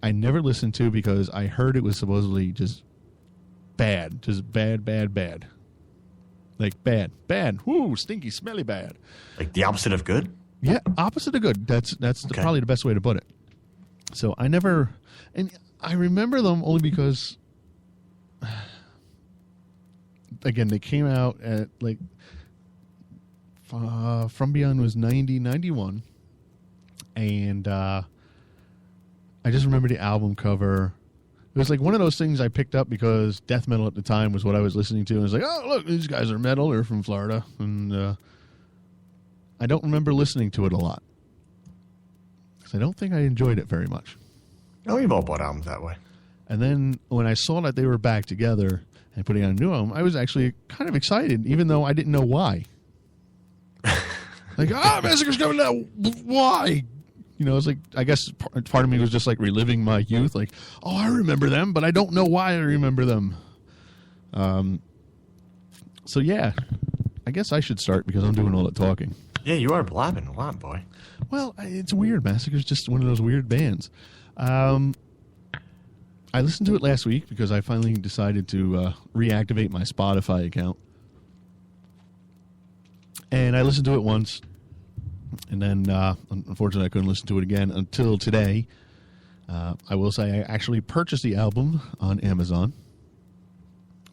I never listened to because I heard it was supposedly just bad. Just bad, bad, bad. Like bad, bad, whoo, stinky, smelly bad. Like the opposite of good? Yeah, opposite of good. That's Okay. probably the best way to put it. So I never, and I remember them only because, again, they came out at like, From Beyond was 90, 91. And I just remember the album cover. It was like one of those things I picked up because death metal at the time was what I was listening to. And I was like, oh, look, these guys are metal. They're from Florida. And I don't remember listening to it a lot. Because I don't think I enjoyed it very much. Oh, we've all bought albums that way. And then when I saw that they were back together and putting out a new album, I was actually kind of excited, even though I didn't know why. Like, Massacre's coming out. Why? You know, it's like, I guess part of me was just like reliving my youth. Like, oh, I remember them, but I don't know why I remember them. So, yeah, I guess I should start because I'm doing all the talking. Yeah, you are blabbing a lot, boy. Well, it's weird. Massacre's just one of those weird bands. I listened to it last week because I finally decided to reactivate my Spotify account. And I listened to it once. And then, unfortunately, I couldn't listen to it again until today. I will say I actually purchased the album on Amazon.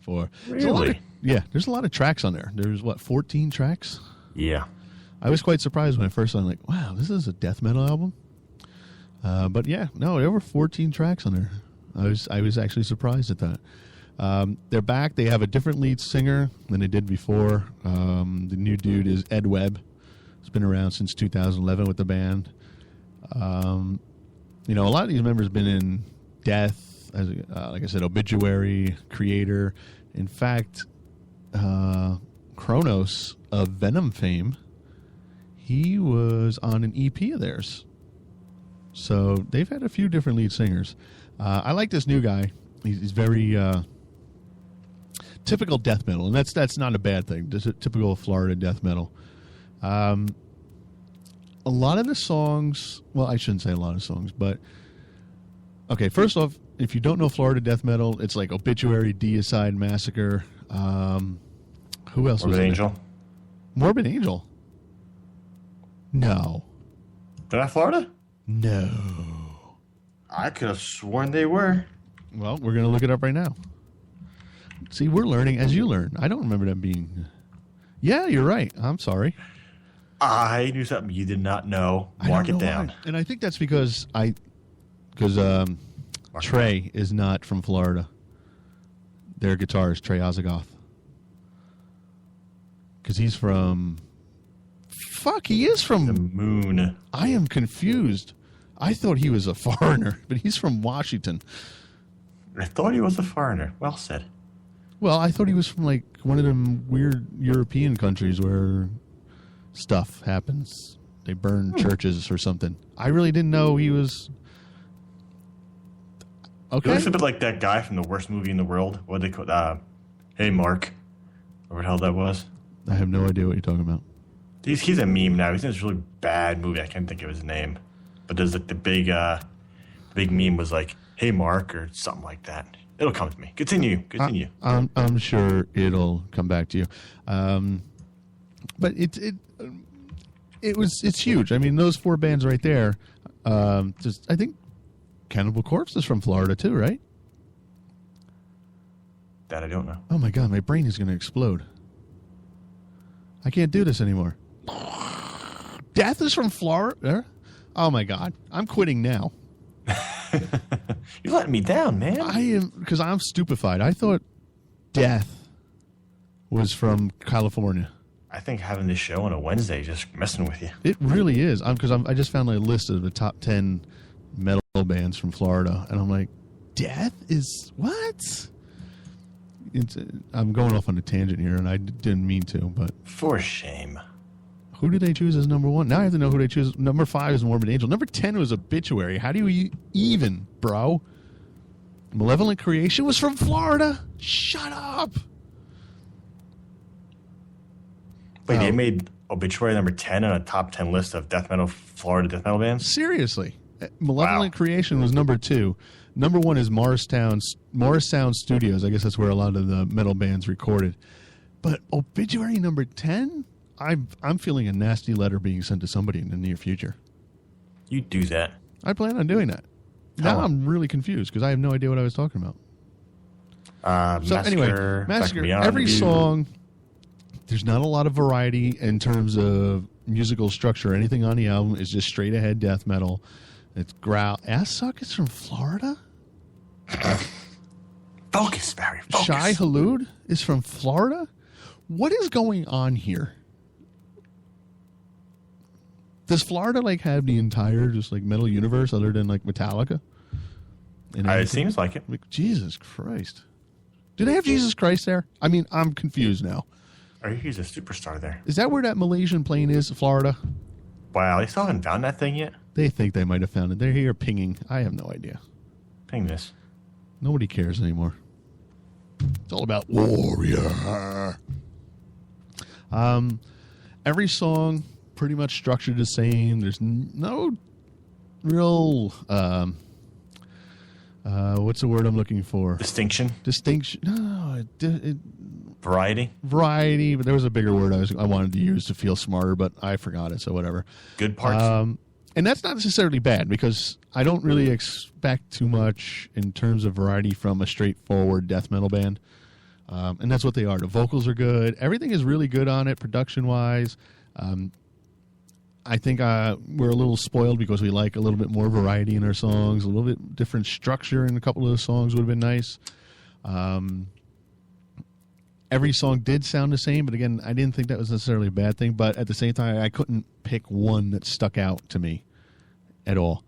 Really? There's a lot of tracks on there. There's, 14 tracks? Yeah. I was quite surprised when I first saw it. I'm like, wow, this is a death metal album? But yeah, no, there were 14 tracks on there. I was actually surprised at that. They're back. They have a different lead singer than they did before. The new dude is Ed Webb. He's been around since 2011 with the band. You know, a lot of these members have been in Death, like I said, Obituary, Creator. In fact, Kronos of Venom fame, he was on an EP of theirs. So they've had a few different lead singers. I like this new guy. He's very typical death metal, and that's not a bad thing. Just a typical Florida death metal. A lot of the songs, well, I shouldn't say a lot of songs, but okay, first off, if you don't know Florida death metal, it's like Obituary, Deicide, Massacre. Who else was Morbid Angel? Morbid Angel? No. They're not Florida? No. I could have sworn they were. Well, we're going to look it up right now. See, we're learning as you learn. I don't remember them being... Yeah, you're right. I'm sorry. I knew something you did not know. Mark it down. Why. And I think that's because Trey is not from Florida. Their guitarist, Trey Ozagoth. Because he's from... Fuck, he is from... The moon. I am confused. I thought he was a foreigner, but he's from Washington. I thought he was a foreigner. Well said. Well, I thought he was from, like, one of them weird European countries where stuff happens. They burn churches or something. I really didn't know he was... Okay. He looks a bit like that guy from the worst movie in the world. What they call Hey, Mark. Whatever the hell that was. I have no idea what you're talking about. He's a meme now. He's in this really bad movie. I can't think of his name. But there's like the big meme was like, Hey, Mark, or something like that. It'll come to me. Continue. I'm sure it'll come back to you. But it's huge. I mean, those 4 bands right there. I think Cannibal Corpse is from Florida too, right? That I don't know. Oh my god, my brain is going to explode. I can't do this anymore. Death is from Florida? Oh my god, I'm quitting now. You're letting me down, man. I am, because I'm stupefied. I thought Death was from California. I think having this show on a Wednesday is just messing with you. It really is. Because I just found a list of the top 10 metal bands from Florida, and I'm like, Death is what? I'm going off on a tangent here, and I didn't mean to, but for shame. Who did they choose as number 1? Now I have to know who they choose. Number 5 is Morbid Angel. Number 10 was Obituary. How do you even, bro? Malevolent Creation was from Florida. Shut up. Wait, they made Obituary number 10 on a top 10 list of Florida death metal bands? Seriously. Malevolent Creation was number 2. Number 1 is Morristown Studios. I guess that's where a lot of the metal bands recorded. But Obituary number 10? I'm feeling a nasty letter being sent to somebody in the near future. You do that. I plan on doing that. Now I'm really confused because I have no idea what I was talking about. Massacre. Every song, there's not a lot of variety in terms of musical structure. Anything on the album is just straight ahead death metal. It's growl. Suck is from Florida? Focus, Barry. Focus. Shai Hulud is from Florida? What is going on here? Does Florida have the entire metal universe other than Metallica? It seems like it. Jesus Christ. Do they have Jesus Christ there? I mean, I'm confused now. He's a superstar there. Is that where that Malaysian plane is, Florida? Wow, they still haven't found that thing yet? They think they might have found it. They're here pinging. I have no idea. Ping this. Nobody cares anymore. It's all about warrior. Every song pretty much structured the same. There's no real what's the word I'm looking for? Distinction. No, variety. But there was a bigger word I wanted to use to feel smarter, but I forgot it. So whatever. Good parts. And that's not necessarily bad because I don't really expect too much in terms of variety from a straightforward death metal band. And that's what they are. The vocals are good. Everything is really good on it, production-wise. I think we're a little spoiled because we like a little bit more variety in our songs, a little bit different structure in a couple of the songs would have been nice. Every song did sound the same, but again, I didn't think that was necessarily a bad thing. But at the same time, I couldn't pick one that stuck out to me at all.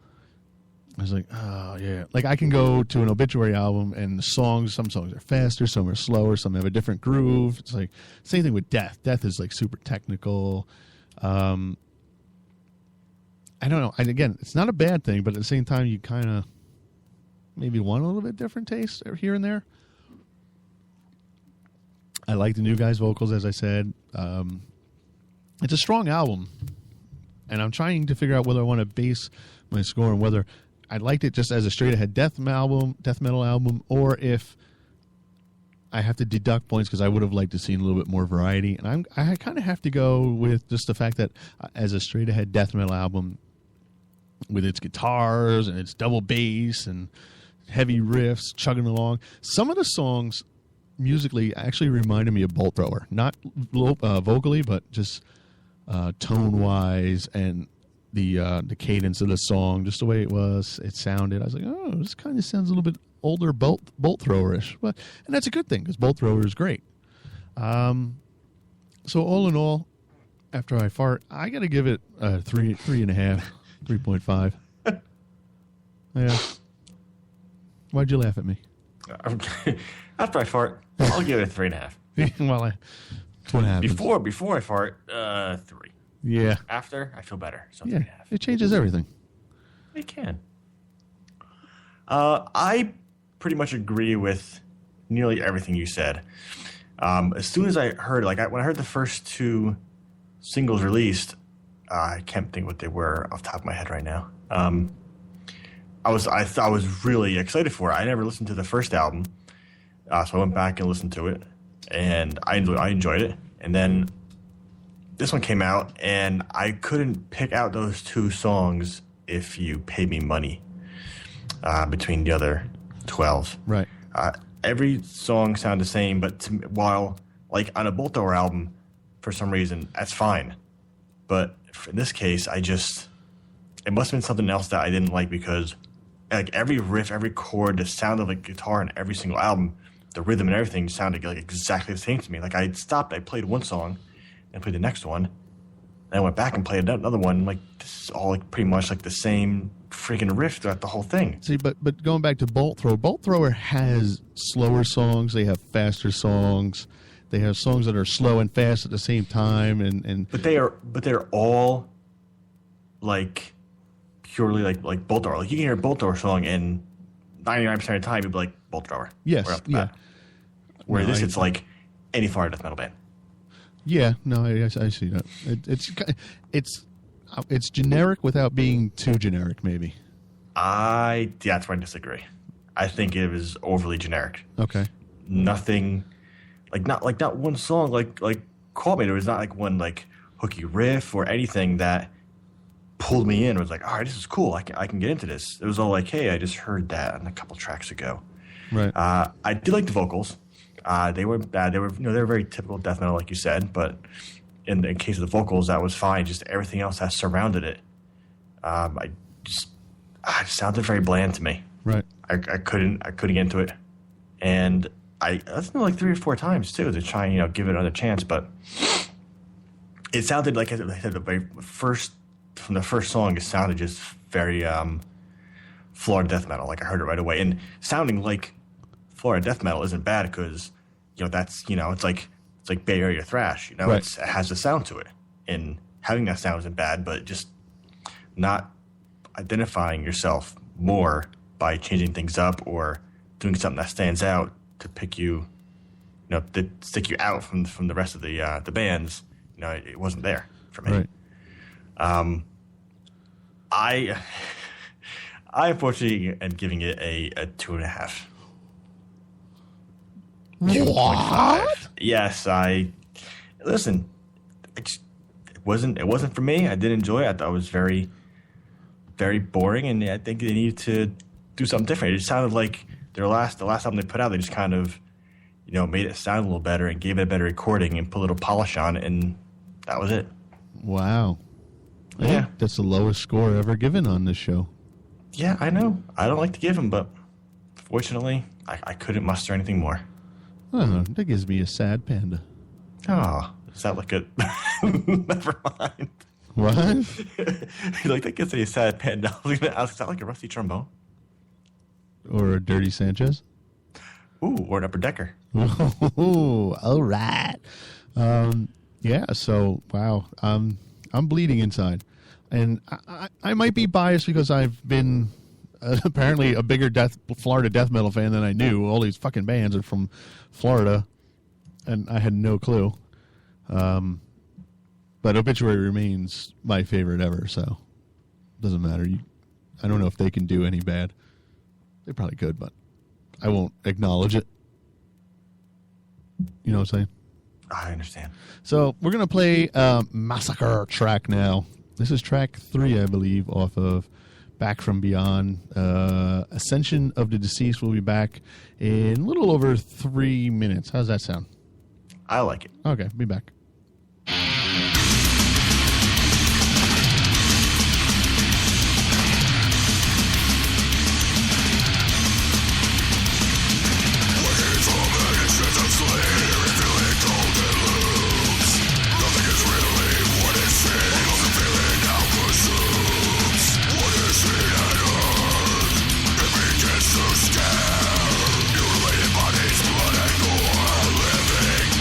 I was like, oh, yeah. I can go to an Obituary album, and some songs are faster, some are slower, some have a different groove. It's same thing with Death. Death is super technical. I don't know. And again, it's not a bad thing, but at the same time, you kind of maybe want a little bit different taste here and there. I like the new guy's vocals, as I said. It's a strong album, and I'm trying to figure out whether I want to base my score on whether I liked it just as a straight-ahead death metal album, or if I have to deduct points because I would have liked to see a little bit more variety. And I kind of have to go with just the fact that as a straight-ahead death metal album, with its guitars and its double bass and heavy riffs chugging along, some of the songs musically actually reminded me of Bolt Thrower. Not vocally, but just tone-wise and the cadence of the song, just the way it sounded. I was like, oh, this kind of sounds a little bit older Bolt Thrower-ish. And that's a good thing, because Bolt Thrower is great. So all in all, after I fart, I got to give it a 3.5, 3.5. Yeah. Why'd you laugh at me? After I fart, I'll give it a 3.5. Well, that's what happens. Before I fart, 3. Yeah. After, I feel better. So yeah, 3.5. It changes everything. It can. I pretty much agree with nearly everything you said. As soon as I heard, when I heard the first 2 singles released, I can't think what they were off the top of my head right now. I was really excited for it. I never listened to the first album, so I went back and listened to it, and I enjoyed it. And then this one came out, and I couldn't pick out those two songs if you paid me money between the other 12. Right. Every song sounded the same, but while like on a Bolt Thrower album, for some reason that's fine. But in this case, it must have been something else that I didn't like, because like every riff, every chord, the sound of like guitar in every single album, the rhythm and everything sounded like exactly the same to me. Like I stopped, I played one song, and played the next one, and I went back and played another one. Like this is all like pretty much like the same freaking riff throughout the whole thing. See, but going back to Bolt Thrower has slower songs. They have faster songs. They have songs that are slow and fast at the same time, but they're all like purely like Bolt Thrower. Like you can hear a Bolt Thrower song, and 99% of the time you'd be like Bolt Thrower. Yes, yeah. Where it's like any Florida death metal band. Yeah, no, I see that. It's generic without being too generic, maybe. That's where I disagree. I think it was overly generic. Okay. Nothing, not one song like caught me. There was not like one like hooky riff or anything that pulled me in. It was like, all right, this is cool. I can get into this. It was all like, hey, I just heard that a couple tracks ago. Right. I did like the vocals. They were very typical death metal, like you said. But in the case of the vocals, that was fine. Just everything else that surrounded it, it just sounded very bland to me. Right. I couldn't get into it, and I listened to it like 3 or 4 times too to try and give it another chance. But it sounded like I said from the first song, it sounded just very Florida death metal. Like I heard it right away, and sounding like Florida death metal isn't bad because that's it's like Bay Area thrash. Right. It has a sound to it, and having that sound isn't bad. But just not identifying yourself more by changing things up or doing something that stands out to pick you, to stick you out from the rest of the bands. It wasn't there for me. Right. I unfortunately am giving it a 2.5. What? Yes, listen. It wasn't for me. I did enjoy it. I thought it was very, very boring, and I think they needed to do something different. It just sounded like the last album they put out. They just kind of, made it sound a little better and gave it a better recording and put a little polish on it, and that was it. Wow. Yeah, that's the lowest score ever given on this show. Yeah, I know. I don't like to give them, but fortunately, I couldn't muster anything more. Oh, that gives me a sad panda. Oh, is that like a... Never mind. What? That gives me a sad panda. I was going to ask, is that like a rusty trombone? Or a dirty Sanchez? Ooh, or an upper decker. Ooh, all right. Yeah, so, wow. I'm bleeding inside. And I might be biased because I've been apparently a bigger Florida death metal fan than I knew. All these fucking bands are from Florida, and I had no clue. But Obituary remains my favorite ever, so doesn't matter. I don't know if they can do any bad. They probably could, but I won't acknowledge it. You know what I'm saying? I understand. So we're going to play Massacre track now. This is track 3, I believe, off of Back from Beyond. Ascension of the Deceased will be back in a little over 3 minutes. How's that sound? I like it. Okay, be back.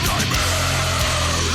Nightmare.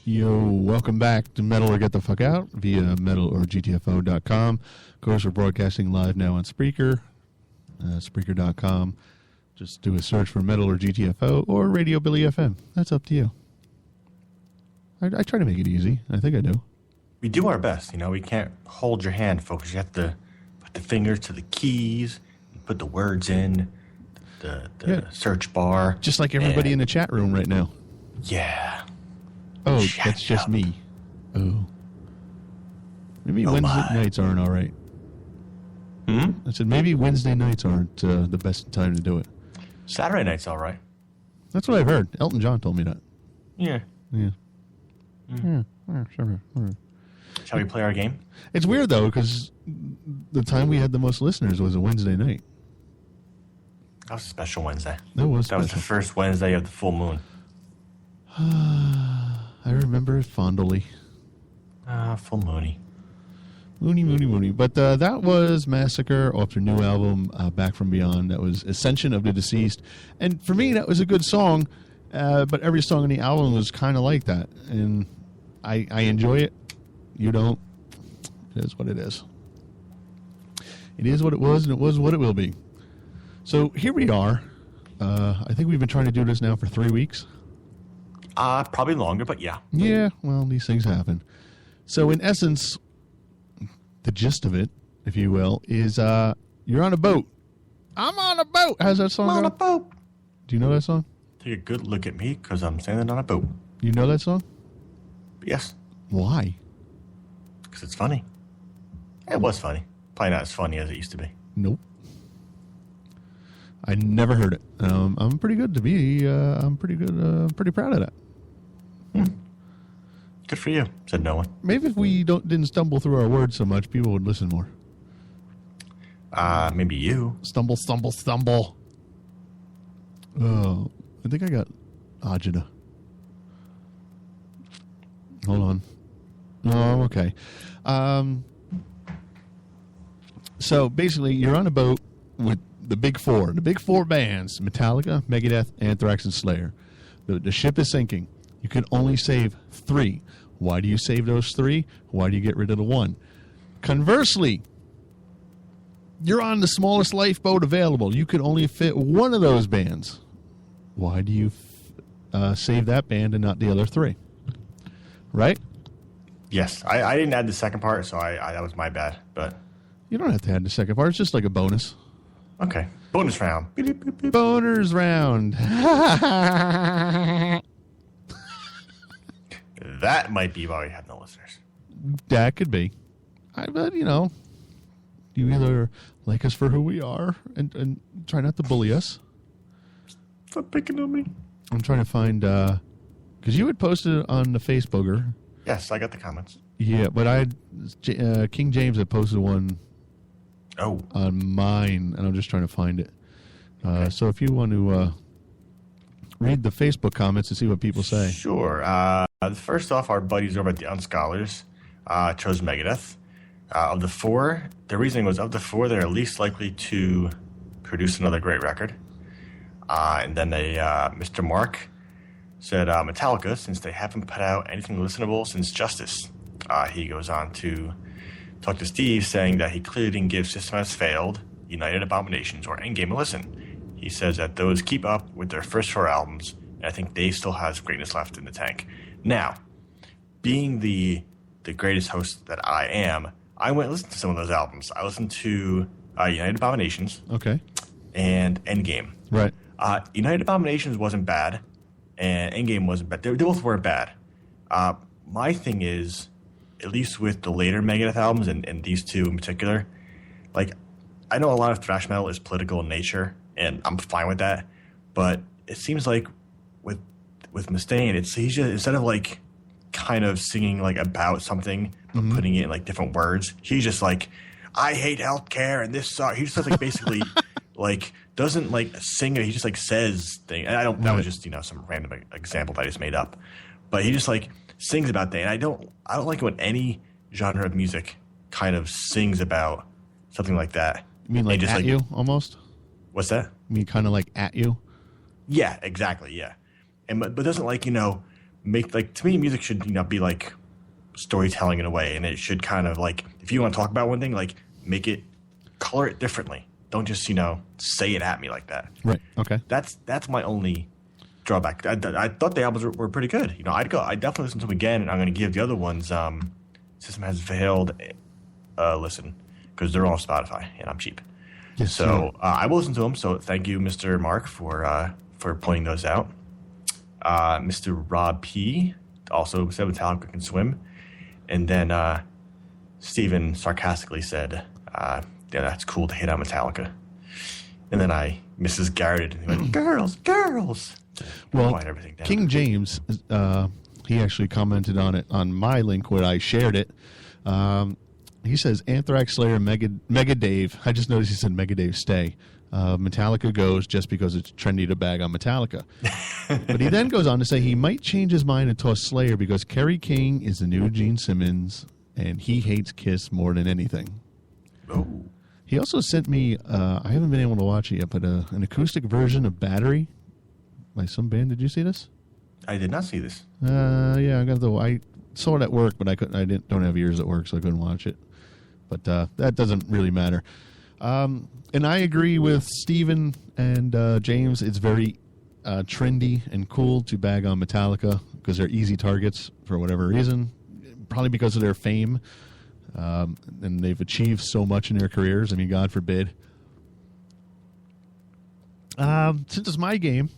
Yo, welcome back to Metal or Get the Fuck Out via metalorgtfo.com. Of course, we're broadcasting live now on Spreaker, Spreaker.com. Just do a search for Metal or GTFO or Radio Billy FM. That's up to you. I try to make it easy. I think I do. We do our best. You know, we can't hold your hand, folks. You have to put the fingers to the keys, put the words in the search bar. Just like everybody in the chat room right now. Yeah. Oh, Shut that's just up. me. Oh. Maybe Oh, Wednesday my. nights aren't all right. I said maybe Wednesday nights aren't the best time to do it. Saturday night's all right. That's what I've heard. Elton John told me that. Yeah. Yeah. Yeah, sure. Shall we play our game? It's weird, though, because the time we had the most listeners was a Wednesday night. That was a special Wednesday. That was That was the special. first Wednesday of the full moon. I remember it fondly. Full moony. Moony. But that was Massacre off their new album, Back From Beyond. That was Ascension of the Deceased. And for me, that was a good song. But every song on the album was kind of like that. And I enjoy it. You don't. It is what it is. It is what it was, and it was what it will be. So here we are. I think we've been trying to do this now for 3 weeks. Probably longer, but yeah. Yeah, well, these things happen. So in essence, the gist of it, if you will, is you're on a boat. I'm on a boat. How's that song I'm on go? a boat. Do you know that song? Take a good look at me, because I'm standing on a boat. You know that song? Yes, Why? because it's funny. It was funny. Probably not as funny as it used to be. Nope. I never heard it. I'm pretty good to be. I'm pretty good. I'm pretty proud of that. Good for you, said no one. Maybe if we didn't stumble through our words so much, people would listen more. Maybe you. Stumble. Oh, I think I got agita. Hold on. Oh, okay. So basically, you're on a boat with the big four bands: Metallica, Megadeth, Anthrax, and Slayer. The ship is sinking. You can only save 3. Why do you save those 3? Why do you get rid of the 1? Conversely, you're on the smallest lifeboat available. You can only fit 1 of those bands. Why do you save that band and not the other 3? Right? Yes, I didn't add the second part, so I that was my bad. But You don't have to add the second part. It's just like a bonus. okay, bonus round. Beep, beep, beep, beep. Boners round. That might be why we have no listeners. That could be. But, you either like us for who we are and try not to bully us. Stop picking on me. I'm trying to find, because you had posted it on the Facebooker. Yes, I got the comments. Yeah, but King James had posted one Oh, on mine, and I'm just trying to find it. So if you want to read the Facebook comments and see what people say. Sure. First off, our buddies over at the Unscholars chose Megadeth. Of the four, their reasoning was of the four, they're least likely to produce another great record. And then Mr. Mark said Metallica, since they haven't put out anything listenable since Justice. He goes on to talk to Steve, saying that he clearly didn't give System Has Failed, United Abominations, or Endgame a listen. He says that those keep up with their first four albums, and I think Dave still has greatness left in the tank. Now, being the greatest host that I am, I went and listened to some of those albums. I listened to United Abominations, Okay. and Endgame. Right. United Abominations wasn't bad, and Endgame wasn't bad. They both weren't bad. My thing is, at least with the later Megadeth albums, and these two in particular, like, I know a lot of thrash metal is political in nature, and I'm fine with that, but it seems like with Mustaine, he's just, instead of like kind of singing like about something but putting it in like different words, he's just like, I hate healthcare and this sucks. He just does like basically like doesn't like sing it. He just like says things. And that was just some random example that I just made up, but he just like sings about things. And I don't like it when any genre of music kind of sings about something like that. You mean like just, at like, you almost? What's that? You mean kind of like at you? Yeah, exactly. Yeah, but doesn't like make like, to me, music should be like storytelling in a way, and it should kind of like, if you want to talk about one thing, like make it, color it differently. Don't just say it at me like that. Right. Okay. That's my only drawback. I thought the albums were pretty good. I definitely listen to them again, and I'm going to give the other ones System Has Failed listen, because they're all on Spotify and I'm cheap. Yes, so I will listen to them. So thank you, Mr. Mark, for pointing those out. Mr. Rob P. also said Metallica can swim. And then Steven sarcastically said, yeah, that's cool to hit on Metallica. And then Mrs. Garrett, and went, girls. Well, Quiet everything down. King James, he actually commented on it on my link where I shared it. He says Anthrax, Slayer, Mega Dave. I just noticed he said Mega Dave stay. Metallica goes just because it's trendy to bag on Metallica. But he then goes on to say he might change his mind and toss Slayer because Kerry King is the new Gene Simmons and he hates Kiss more than anything. Oh. He also sent me, I haven't been able to watch it yet, but an acoustic version of Battery by some band. Did you see this? I did not see this. Yeah, I saw it at work, but don't have ears at work, so I couldn't watch it. But that doesn't really matter. And I agree with Steven and James. It's very trendy and cool to bag on Metallica because they're easy targets for whatever reason. Probably because of their fame. And they've achieved so much in their careers. I mean, God forbid. Since it's my game.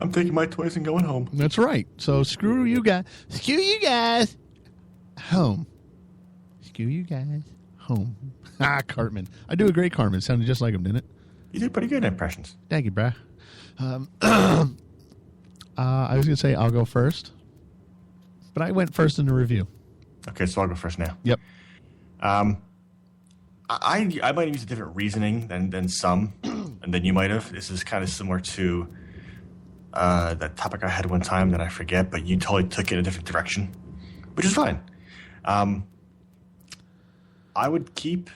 I'm taking my toys and going home. That's right. So screw you guys. Home. Screw you guys. Home. Cartman. I do a great Cartman. Sounded just like him, didn't it? You did pretty good impressions. Thank you, bruh. I was going to say I'll go first. But I went first in the review. Okay, so I'll go first now. Yep. I might have used a different reasoning than some, and then you might have. This is kind of similar to that topic I had one time that I forget, but you totally took it in a different direction, which is fine. I would keep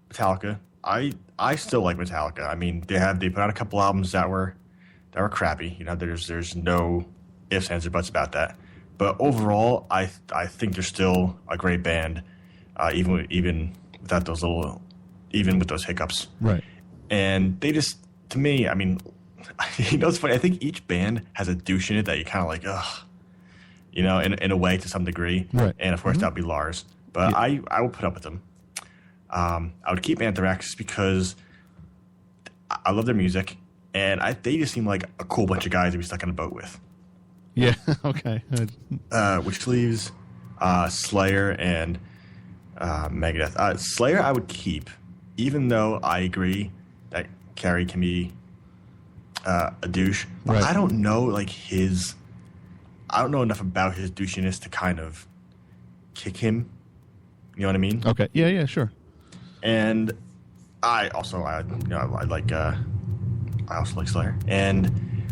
Metallica. I still like Metallica. I mean, they put out a couple albums that were crappy. There's no ifs, ands, or buts about that. But overall, I think they're still a great band, even without even with those hiccups. Right. And they just, to me, I mean, it's funny. I think each band has a douche in it that you kind of like, ugh, in a way to some degree. Right. And of course, that'd be Lars. But yeah. I would put up with them. I would keep Anthrax because I love their music, and they just seem like a cool bunch of guys to be stuck in a boat with. Yeah, okay. Which leaves Slayer and Megadeth. Slayer I would keep, even though I agree that Kerry can be a douche. But right. I don't know I don't know enough about his douchiness to kind of kick him. You know what I mean? Okay. Yeah, sure. And I I also like Slayer, and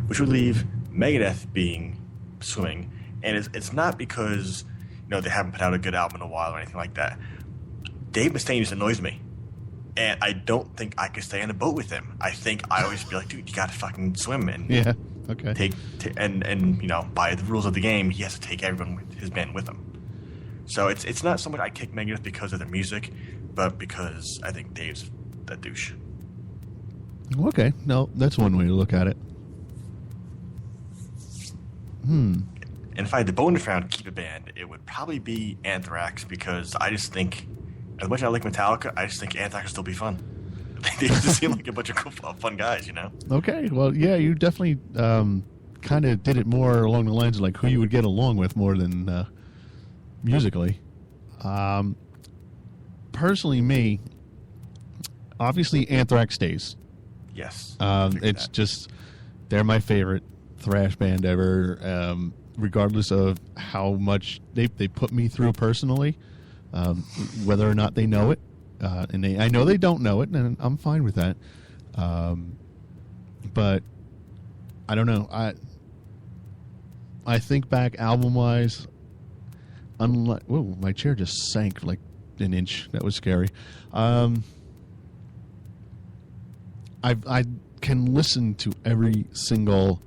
which would leave Megadeth being swimming. And it's not because they haven't put out a good album in a while or anything like that. Dave Mustaine just annoys me, and I don't think I could stay on a boat with him. I think I always be like, dude, you got to fucking swim and okay, and by the rules of the game, he has to take everyone with his band with him. So it's not so much I kick Megadeth because of their music, but because I think Dave's a douche. Okay, no, that's one way to look at it. And if I had the bone to found keep a band, it would probably be Anthrax, because I just think, as much as I like Metallica, I just think Anthrax would still be fun. They just seem like a bunch of cool, fun guys, Okay, well, yeah, you definitely kind of did it more along the lines of like who you would get along with more than musically. Personally, me, obviously Anthrax stays. Yes. It's just, they're my favorite thrash band ever, regardless of how much they put me through personally, whether or not they know it. And I know they don't know it, and I'm fine with that. But I don't know. I think back album-wise, unlike... Whoa, my chair just sank like an inch. That was scary. I can listen to every single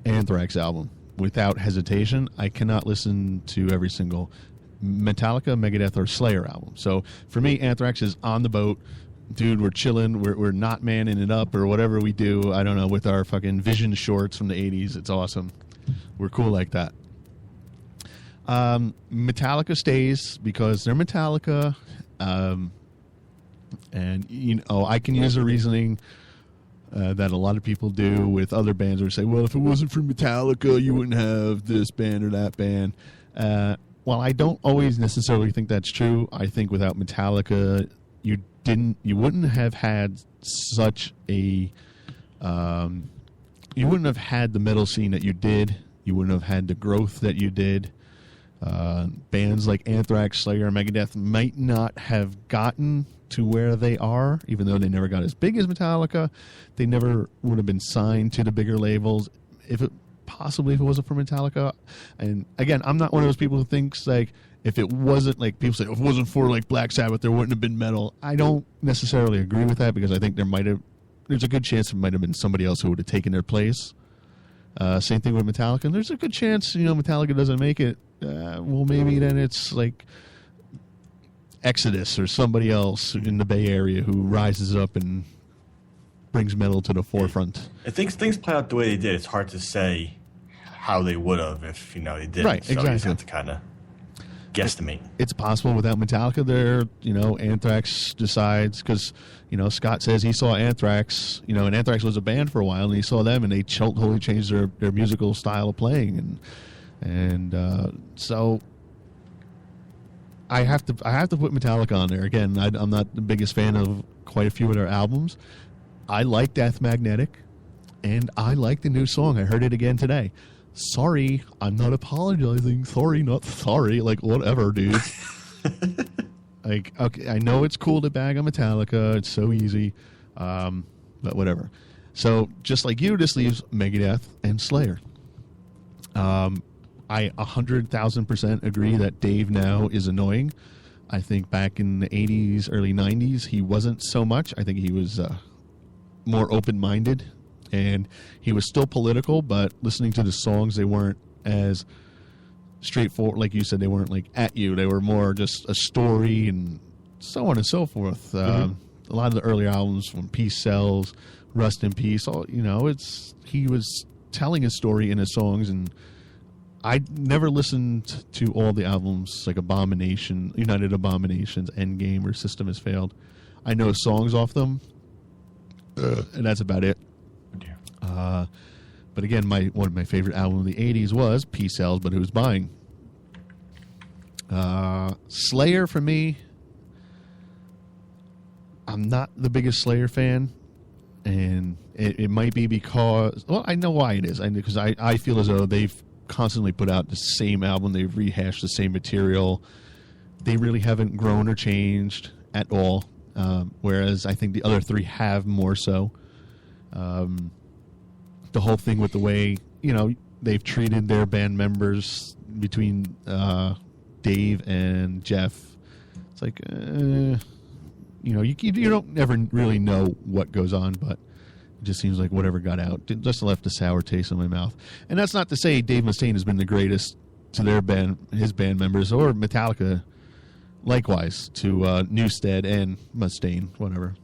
Anthrax album without hesitation. I cannot listen to every single Metallica, Megadeth, or Slayer album. So for me, Anthrax is on the boat. Dude, we're chilling. We're not manning it up or whatever we do. I don't know, with our fucking Vision shorts from the 80s. It's awesome. We're cool like that. Metallica stays because they're Metallica. And, I can use a reasoning that a lot of people do with other bands, or say, well, if it wasn't for Metallica, you wouldn't have this band or that band. Well, I don't always necessarily think that's true. I think without Metallica, you wouldn't have had such a, you wouldn't have had the metal scene that you did. You wouldn't have had the growth that you did. Bands like Anthrax, Slayer, Megadeth might not have gotten to where they are, even though they never got as big as Metallica. They never would have been signed to the bigger labels if it wasn't for Metallica. And again, I'm not one of those people who thinks like if it wasn't, like people say, if it wasn't for like Black Sabbath, there wouldn't have been metal. I don't necessarily agree with that, because I think there's a good chance there might have been somebody else who would have taken their place. Same thing with Metallica. And there's a good chance, Metallica doesn't make it. Well, maybe then it's like Exodus or somebody else in the Bay Area who rises up and brings metal to the forefront. If things play out the way they did, it's hard to say how they would have if they didn't. Right, so exactly. You just have to kind of guesstimate. It's possible without Metallica, Anthrax decides, because Scott says he saw Anthrax, and Anthrax was a band for a while, and he saw them, and they totally changed their musical style of playing, and so I have to put Metallica on there again. I'm not the biggest fan of quite a few of their albums. I like Death Magnetic, and I like the new song. I heard it again today. Sorry, I'm not apologizing. Sorry, not sorry. Like, whatever, dude. Like, okay, I know it's cool to bag on Metallica. It's so easy. But whatever. So, just like you, this leaves Megadeth and Slayer. I 100,000% agree that Dave now is annoying. I think back in the 80s, early 90s, he wasn't so much. I think he was more open-minded, and he was still political, but listening to the songs, they weren't as straightforward. Like you said, they weren't like at you. They were more just a story and so on and so forth. A lot of the earlier albums, from Peace Sells, Rust in Peace, he was telling his story in his songs, and I never listened to all the albums like Abomination, United Abominations, Endgame, or System Has Failed. I know songs off them, and that's about it. But again, one of my favorite albums of the 80s was Peace Sells, But Who's Buying? Slayer, for me, I'm not the biggest Slayer fan, and it might be because, well, I know why it is. Because I feel as though they've constantly put out the same album. They've rehashed the same material. They really haven't grown or changed at all, whereas I think the other three have more so. the whole thing with the way, they've treated their band members between Dave and Jeff. It's like, you don't ever really know what goes on, but it just seems like whatever got out just left a sour taste in my mouth. And that's not to say Dave Mustaine has been the greatest to their band, his band members, or Metallica, likewise to Newsted and Mustaine, whatever.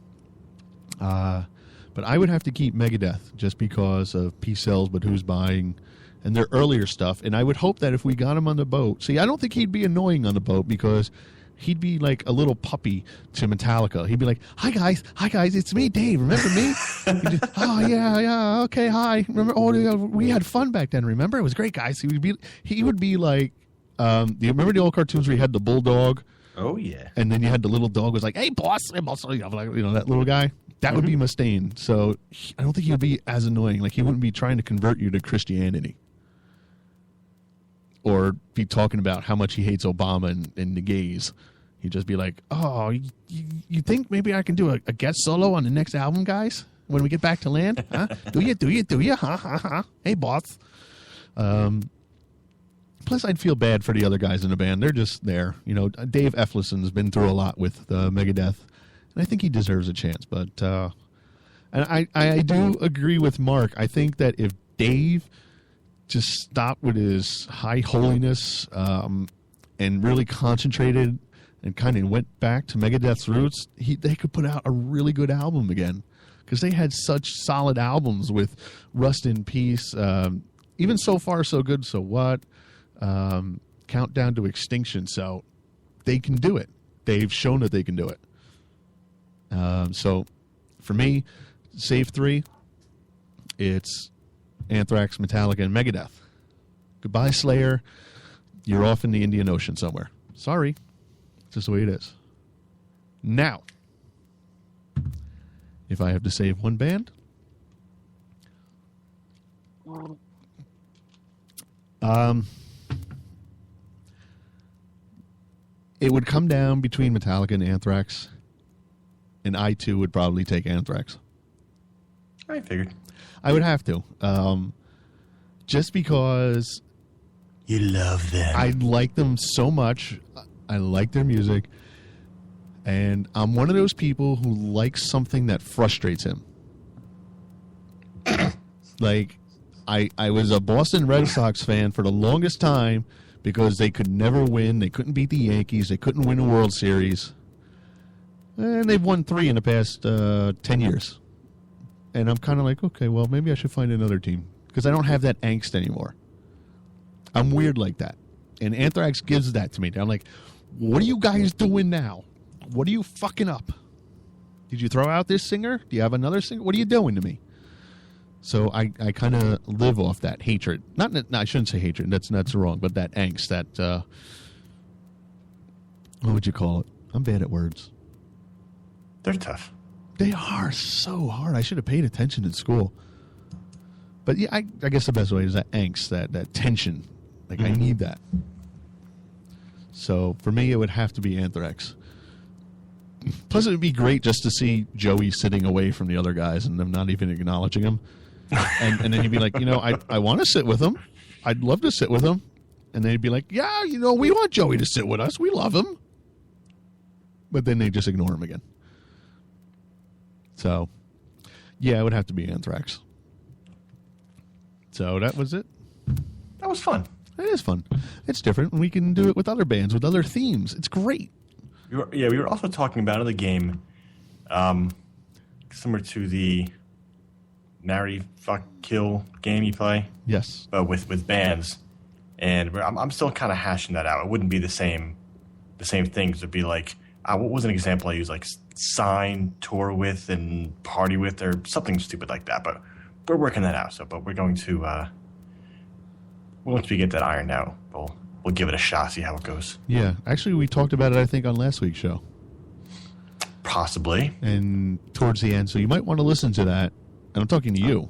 But I would have to keep Megadeth just because of Peace Sells, But Who's Buying, and their earlier stuff. And I would hope that if we got him on the boat... See, I don't think he'd be annoying on the boat because he'd be like a little puppy to Metallica. He'd be like, hi guys, it's me, Dave. Remember me? Oh, yeah, okay, hi. Remember? Oh, we had fun back then, remember? It was great, guys. He would be like... do you remember the old cartoons where you had the bulldog? Oh, yeah. And then you had the little dog was like, hey, boss. That little guy. That would be Mustaine. So I don't think he would be as annoying. Like, he wouldn't be trying to convert you to Christianity. Or be talking about how much he hates Obama and the gays. He'd just be like, oh, you think maybe I can do a guest solo on the next album, guys? When we get back to land? Huh? Do you? Huh? Hey, boss. Plus, I'd feel bad for the other guys in the band. They're just there. Dave Eflison's been through a lot with Megadeth. And I think he deserves a chance. But and I do agree with Mark. I think that if Dave just stopped with his high holiness and really concentrated and kind of went back to Megadeth's roots, they could put out a really good album again. Because they had such solid albums with Rust in Peace, even So Far, So Good, So What, Countdown to Extinction. So they can do it. They've shown that they can do it. So for me, save 3, it's Anthrax, Metallica, and Megadeth. Goodbye, Slayer. You're off in the Indian Ocean somewhere. Sorry. It's just the way it is. Now, if I have to save one band, it would come down between Metallica and Anthrax, and I, too, would probably take Anthrax. I figured. I would have to. Just because... You love them. I like them so much. I like their music. And I'm one of those people who likes something that frustrates him. Like, I was a Boston Red Sox fan for the longest time because they could never win. They couldn't beat the Yankees. They couldn't win a World Series. And they've won 3 in the past 10 years. And I'm kind of like, okay, well, maybe I should find another team. Because I don't have that angst anymore. I'm weird like that. And Anthrax gives that to me. I'm like, what are you guys doing now? What are you fucking up? Did you throw out this singer? Do you have another singer? What are you doing to me? So I kind of live off that hatred. No, I shouldn't say hatred. That's wrong. But that angst, that, what would you call it? I'm bad at words. They're tough. They are so hard. I should have paid attention in school. But yeah, I guess the best way is that angst, that tension. Like, I need that. So for me, it would have to be Anthrax. Plus, it would be great just to see Joey sitting away from the other guys and them not even acknowledging him. And then you'd be like, I want to sit with him. I'd love to sit with him. And they'd be like, yeah, we want Joey to sit with us. We love him. But then they just ignore him again. So, yeah, it would have to be Anthrax. So that was it. That was fun. It is fun. It's different. We can do it with other bands, with other themes. It's great. We were also talking about another game similar to the Marry, Fuck, Kill game you play. Yes. But with bands. And I'm still kind of hashing that out. It wouldn't be the same things. It would be like, what was an example I used? Like sign, tour with, and party with, or something stupid like that. But we're working that out. But we're going to once we get that ironed out, we'll give it a shot, see how it goes. Yeah, actually, we talked about it, I think, on last week's show. Possibly. And towards the end, so you might want to listen to that. And I'm talking to you.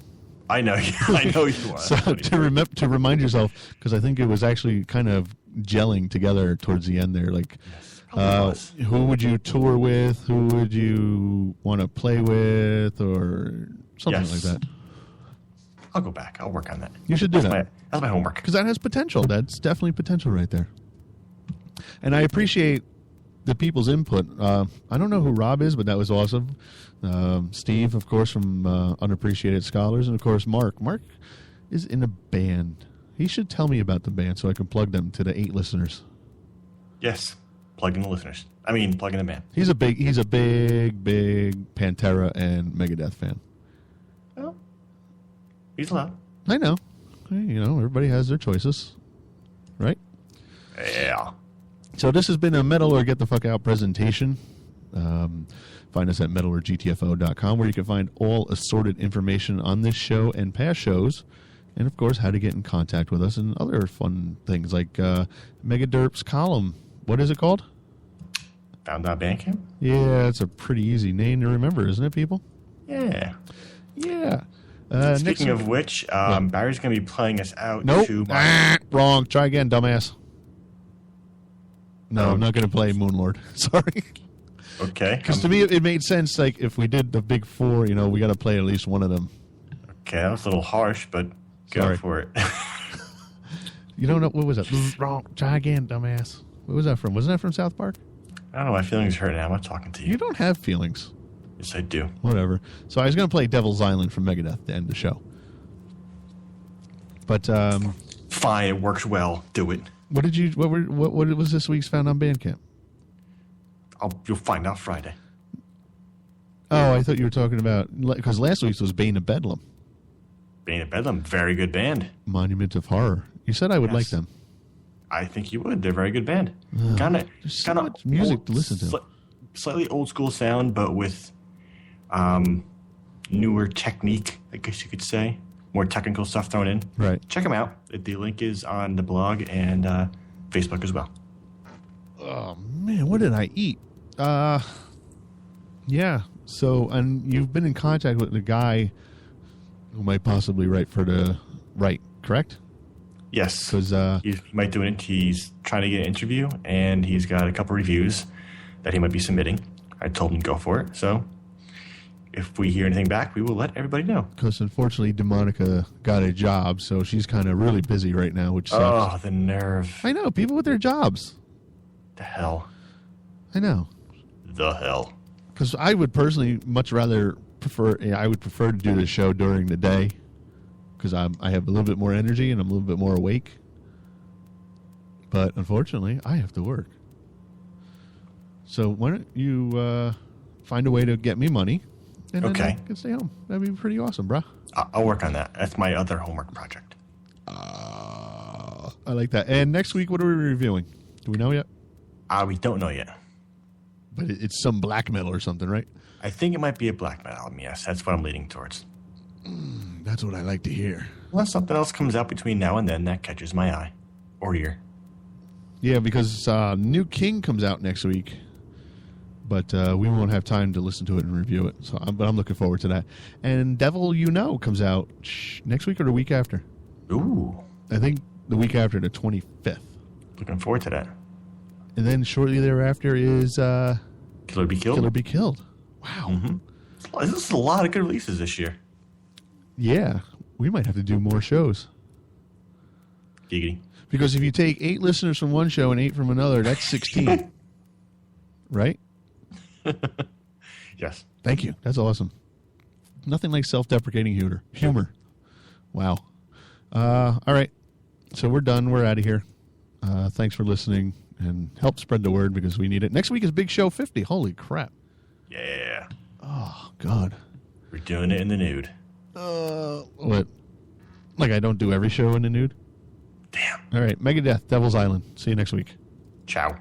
I know you are. So to remind yourself, because I think it was actually kind of gelling together towards the end there. Like, who would you tour with? Who would you want to play with? Or something like that. I'll go back. I'll work on that. You should do that. That's my homework. Because that has potential. That's definitely potential right there. And I appreciate the people's input. I don't know who Rob is, but that was awesome. Steve, of course, from Unappreciated Scholars. And, of course, Mark. Mark is in a band. He should tell me about the band so I can plug them to the 8 listeners. Yes. Plug in the listeners. I mean, plug in the band. He's a big Pantera and Megadeth fan. Well, he's allowed. I know. You know, everybody has their choices. Right? Yeah. So this has been a Metal or Get the Fuck Out presentation. Find us at metalorgtfo.com, where you can find all assorted information on this show and past shows. And, of course, how to get in contact with us and other fun things like Megaderp's column. What is it called? Found.Bandcamp? Yeah, it's a pretty easy name to remember, isn't it, people? Yeah. Yeah. Speaking of which, Barry's going to be playing us out Nope. to my... Wrong. Try again, dumbass. No, I'm not going to play Moonlord. Sorry. Okay. Because to me, it made sense, like, if we did the big 4, you know, we got to play at least one of them. Okay, that was a little harsh, but go for it. You don't know, what was that? Wrong. Try again, dumbass. What was that from? Wasn't that from South Park? I don't know, my feelings hurt now. I'm not talking to you. You don't have feelings. Yes, I do. Whatever. So I was going to play Devil's Island from Megadeth to end the show. But, fine, it works well. Do it. What was this week's found on Bandcamp? You'll find out Friday. Oh, I thought you were talking about, because last week's was Bane of Bedlam. Bane of Bedlam, very good band. Monument of Horror. You said I would like them. I think you would. They're a very good band. There's so much music to listen to. Slightly old school sound, but with newer technique, I guess you could say. More technical stuff thrown in. Right. Check them out. The link is on the blog and Facebook as well. Oh, man, what did I eat? Yeah. So, and you've been in contact with the guy who might possibly write for the right, correct? Yes. Because he might do it. He's trying to get an interview, and he's got a couple reviews that he might be submitting. I told him to go for it. So if we hear anything back, we will let everybody know. Because unfortunately, DeMonica got a job, so she's kind of really busy right now, which sucks. Oh, the nerve. I know, people with their jobs. The hell. I know. The hell. Because I would personally much rather prefer to do the show during the day, because I have a little bit more energy and I'm a little bit more awake. But unfortunately, I have to work. So why don't you find a way to get me money, and then I can stay home. That'd be pretty awesome, bro. I'll work on that. That's my other homework project. I like that. And next week, what are we reviewing? Do we know yet? We don't know yet. But it's some black metal or something, right? I think it might be a black metal album, yes. That's what I'm leaning towards. That's what I like to hear. Unless something else comes out between now and then that catches my eye. Or ear. Yeah, because New King comes out next week. But we won't have time to listen to it and review it. But I'm looking forward to that. And Devil You Know comes out next week or the week after. Ooh. I think the week after, the 25th. Looking forward to that. And then shortly thereafter is Killer Be Killed. Killer Be Killed. Wow. Mm-hmm. This is a lot of good releases this year. Yeah. We might have to do more shows. Giggity. Because if you take 8 listeners from one show and 8 from another, that's 16. Right? Yes. Thank you. That's awesome. Nothing like self-deprecating humor. Wow. All right. So we're done. We're out of here. Thanks for listening, and help spread the word because we need it. Next week is Big Show 50. Holy crap. Yeah. Oh, God. We're doing it in the nude. What? Like I don't do every show in the nude? Damn. All right. Megadeth, Devil's Island. See you next week. Ciao.